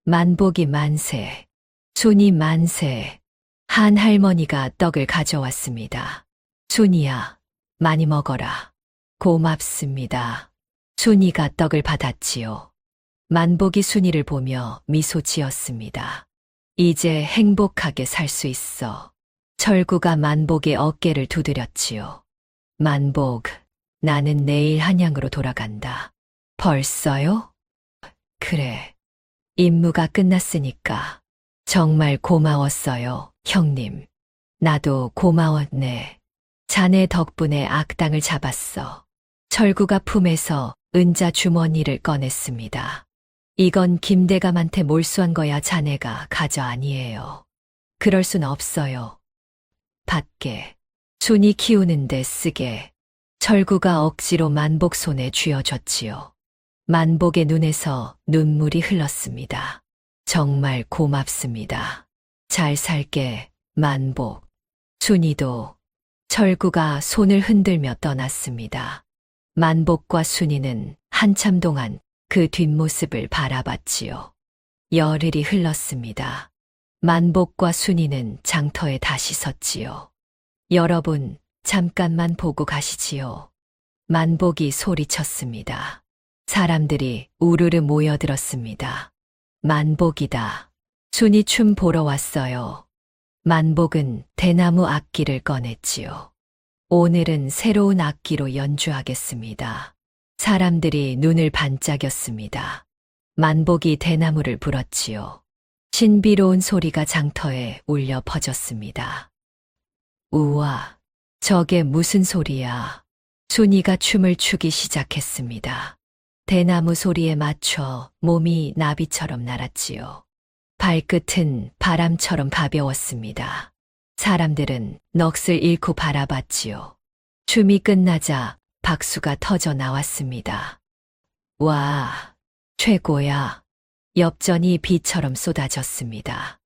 S2: 만복이 만세, 순이 만세. 한 할머니가 떡을 가져왔습니다. 순이야, 많이 먹어라. 고맙습니다. 순이가 떡을 받았지요. 만복이 순이를 보며 미소 지었습니다. 이제 행복하게 살 수 있어. 철구가 만복의 어깨를 두드렸지요. 만복, 나는 내일 한양으로 돌아간다. 벌써요? 그래. 임무가 끝났으니까. 정말 고마웠어요, 형님. 나도 고마웠네. 자네 덕분에 악당을 잡았어. 철구가 품에서 은자 주머니를 꺼냈습니다. 이건 김대감한테 몰수한 거야 자네가 가져 아니에요. 그럴 순 없어요. 받게. 순이 키우는데 쓰게. 철구가 억지로 만복 손에 쥐어줬지요. 만복의 눈에서 눈물이 흘렀습니다. 정말 고맙습니다. 잘 살게, 만복. 순이도. 철구가 손을 흔들며 떠났습니다. 만복과 순이는 한참 동안 그 뒷모습을 바라봤지요. 열흘이 흘렀습니다. 만복과 순이는 장터에 다시 섰지요. 여러분, 잠깐만 보고 가시지요. 만복이 소리쳤습니다. 사람들이 우르르 모여들었습니다. 만복이다. 순이 춤 보러 왔어요. 만복은 대나무 악기를 꺼냈지요. 오늘은 새로운 악기로 연주하겠습니다. 사람들이 눈을 반짝였습니다. 만복이 대나무를 불었지요. 신비로운 소리가 장터에 울려 퍼졌습니다. 우와, 저게 무슨 소리야. 순이가 춤을 추기 시작했습니다. 대나무 소리에 맞춰 몸이 나비처럼 날았지요. 발끝은 바람처럼 가벼웠습니다. 사람들은 넋을 잃고 바라봤지요. 춤이 끝나자 박수가 터져 나왔습니다. 와, 최고야. 엽전이 비처럼 쏟아졌습니다.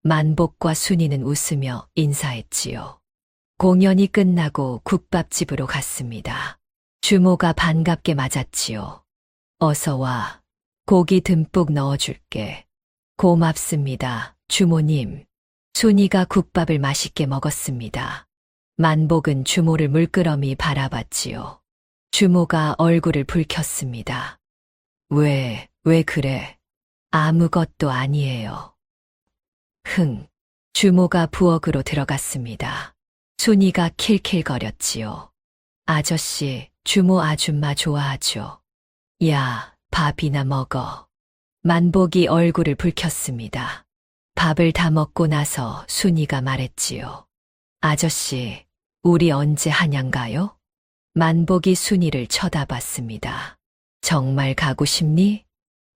S2: 만복과 순이는 웃으며 인사했지요. 공연이 끝나고 국밥집으로 갔습니다. 주모가 반갑게 맞았지요. 어서 와. 고기 듬뿍 넣어줄게. 고맙습니다, 주모님. 순이가 국밥을 맛있게 먹었습니다. 만복은 주모를 물끄러미 바라봤지요. 주모가 얼굴을 붉혔습니다. 왜 그래? 아무것도 아니에요. 주모가 부엌으로 들어갔습니다. 순이가 킬킬거렸지요. 아저씨, 주모 아줌마 좋아하죠. 야, 밥이나 먹어. 만복이 얼굴을 붉혔습니다. 밥을 다 먹고 나서 순이가 말했지요. 아저씨, 우리 언제 한양 가요? 만복이 순이를 쳐다봤습니다. 정말 가고 싶니?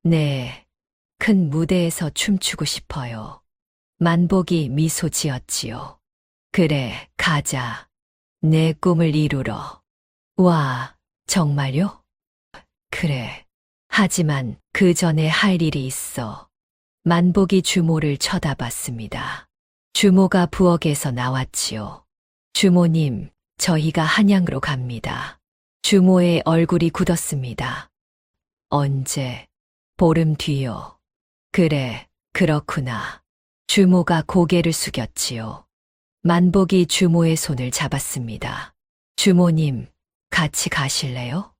S2: 네, 큰 무대에서 춤추고 싶어요. 만복이 미소 지었지요. 그래, 가자. 내 꿈을 이루러. 와, 정말요? 그래. 하지만 그 전에 할 일이 있어. 만복이 주모를 쳐다봤습니다. 주모가 부엌에서 나왔지요. 주모님, 저희가 한양으로 갑니다. 주모의 얼굴이 굳었습니다. 언제? 보름 뒤요. 그래, 그렇구나. 주모가 고개를 숙였지요. 만복이 주모의 손을 잡았습니다. 주모님, 같이 가실래요?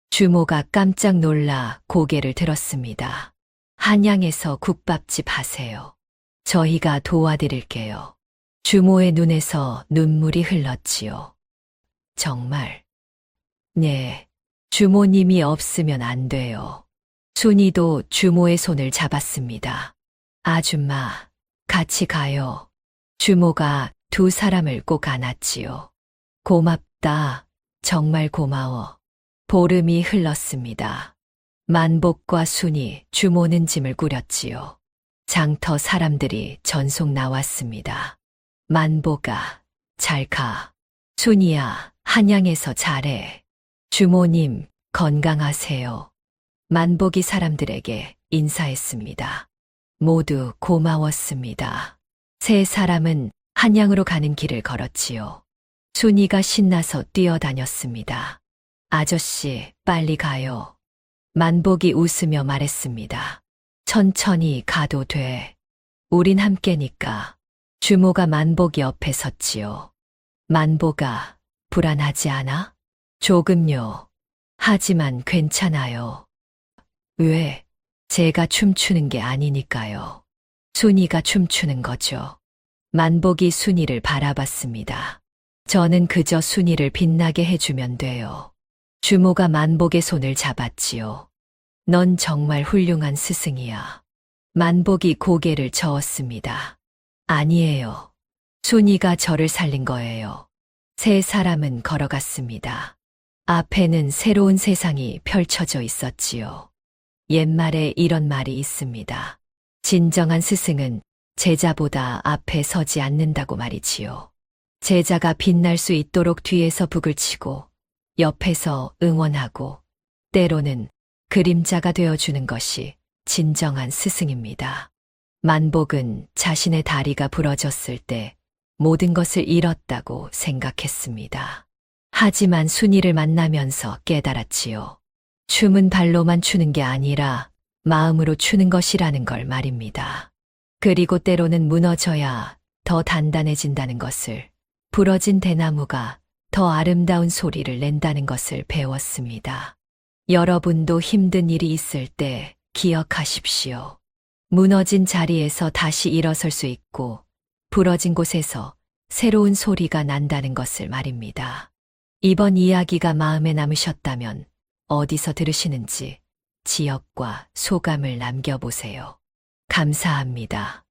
S2: 주모가 깜짝 놀라 고개를 들었습니다. 한양에서 국밥집 하세요. 저희가 도와드릴게요. 주모의 눈에서 눈물이 흘렀지요. 정말? 네, 주모님이 없으면 안 돼요. 순이도 주모의 손을 잡았습니다. 아줌마, 같이 가요. 주모가 두 사람을 꼭 안았지요. 고맙다. 정말 고마워. 보름이 흘렀습니다. 만복과 순이 주모는 짐을 꾸렸지요. 장터 사람들이 전속 나왔습니다. 만복아, 잘 가. 순이야, 한양에서 잘해. 주모님, 건강하세요. 만복이 사람들에게 인사했습니다. 모두 고마웠습니다. 세 사람은 한양으로 가는 길을 걸었지요. 순이가 신나서 뛰어다녔습니다. 아저씨, 빨리 가요. 만복이 웃으며 말했습니다. 천천히 가도 돼. 우린 함께니까. 주모가 만복 옆에 섰지요. 만복아, 불안하지 않아? 조금요. 하지만 괜찮아요. 왜? 제가 춤추는 게 아니니까요. 순이가 춤추는 거죠. 만복이 순이를 바라봤습니다. 저는 그저 순이를 빛나게 해주면 돼요. 주모가 만복의 손을 잡았지요. 넌 정말 훌륭한 스승이야. 만복이 고개를 저었습니다. 아니에요. 순이가 저를 살린 거예요. 세 사람은 걸어갔습니다. 앞에는 새로운 세상이 펼쳐져 있었지요. 옛말에 이런 말이 있습니다. 진정한 스승은 제자보다 앞에 서지 않는다고 말이지요. 제자가 빛날 수 있도록 뒤에서 북을 치고 옆에서 응원하고 때로는 그림자가 되어주는 것이 진정한 스승입니다. 만복은 자신의 다리가 부러졌을 때 모든 것을 잃었다고 생각했습니다. 하지만 순이를 만나면서 깨달았지요. 춤은 발로만 추는 게 아니라 마음으로 추는 것이라는 걸 말입니다. 그리고 때로는 무너져야 더 단단해진다는 것을, 부러진 대나무가 더 아름다운 소리를 낸다는 것을 배웠습니다. 여러분도 힘든 일이 있을 때 기억하십시오. 무너진 자리에서 다시 일어설 수 있고 부러진 곳에서 새로운 소리가 난다는 것을 말입니다. 이번 이야기가 마음에 남으셨다면 어디서 들으시는지 지역과 소감을 남겨보세요. 감사합니다.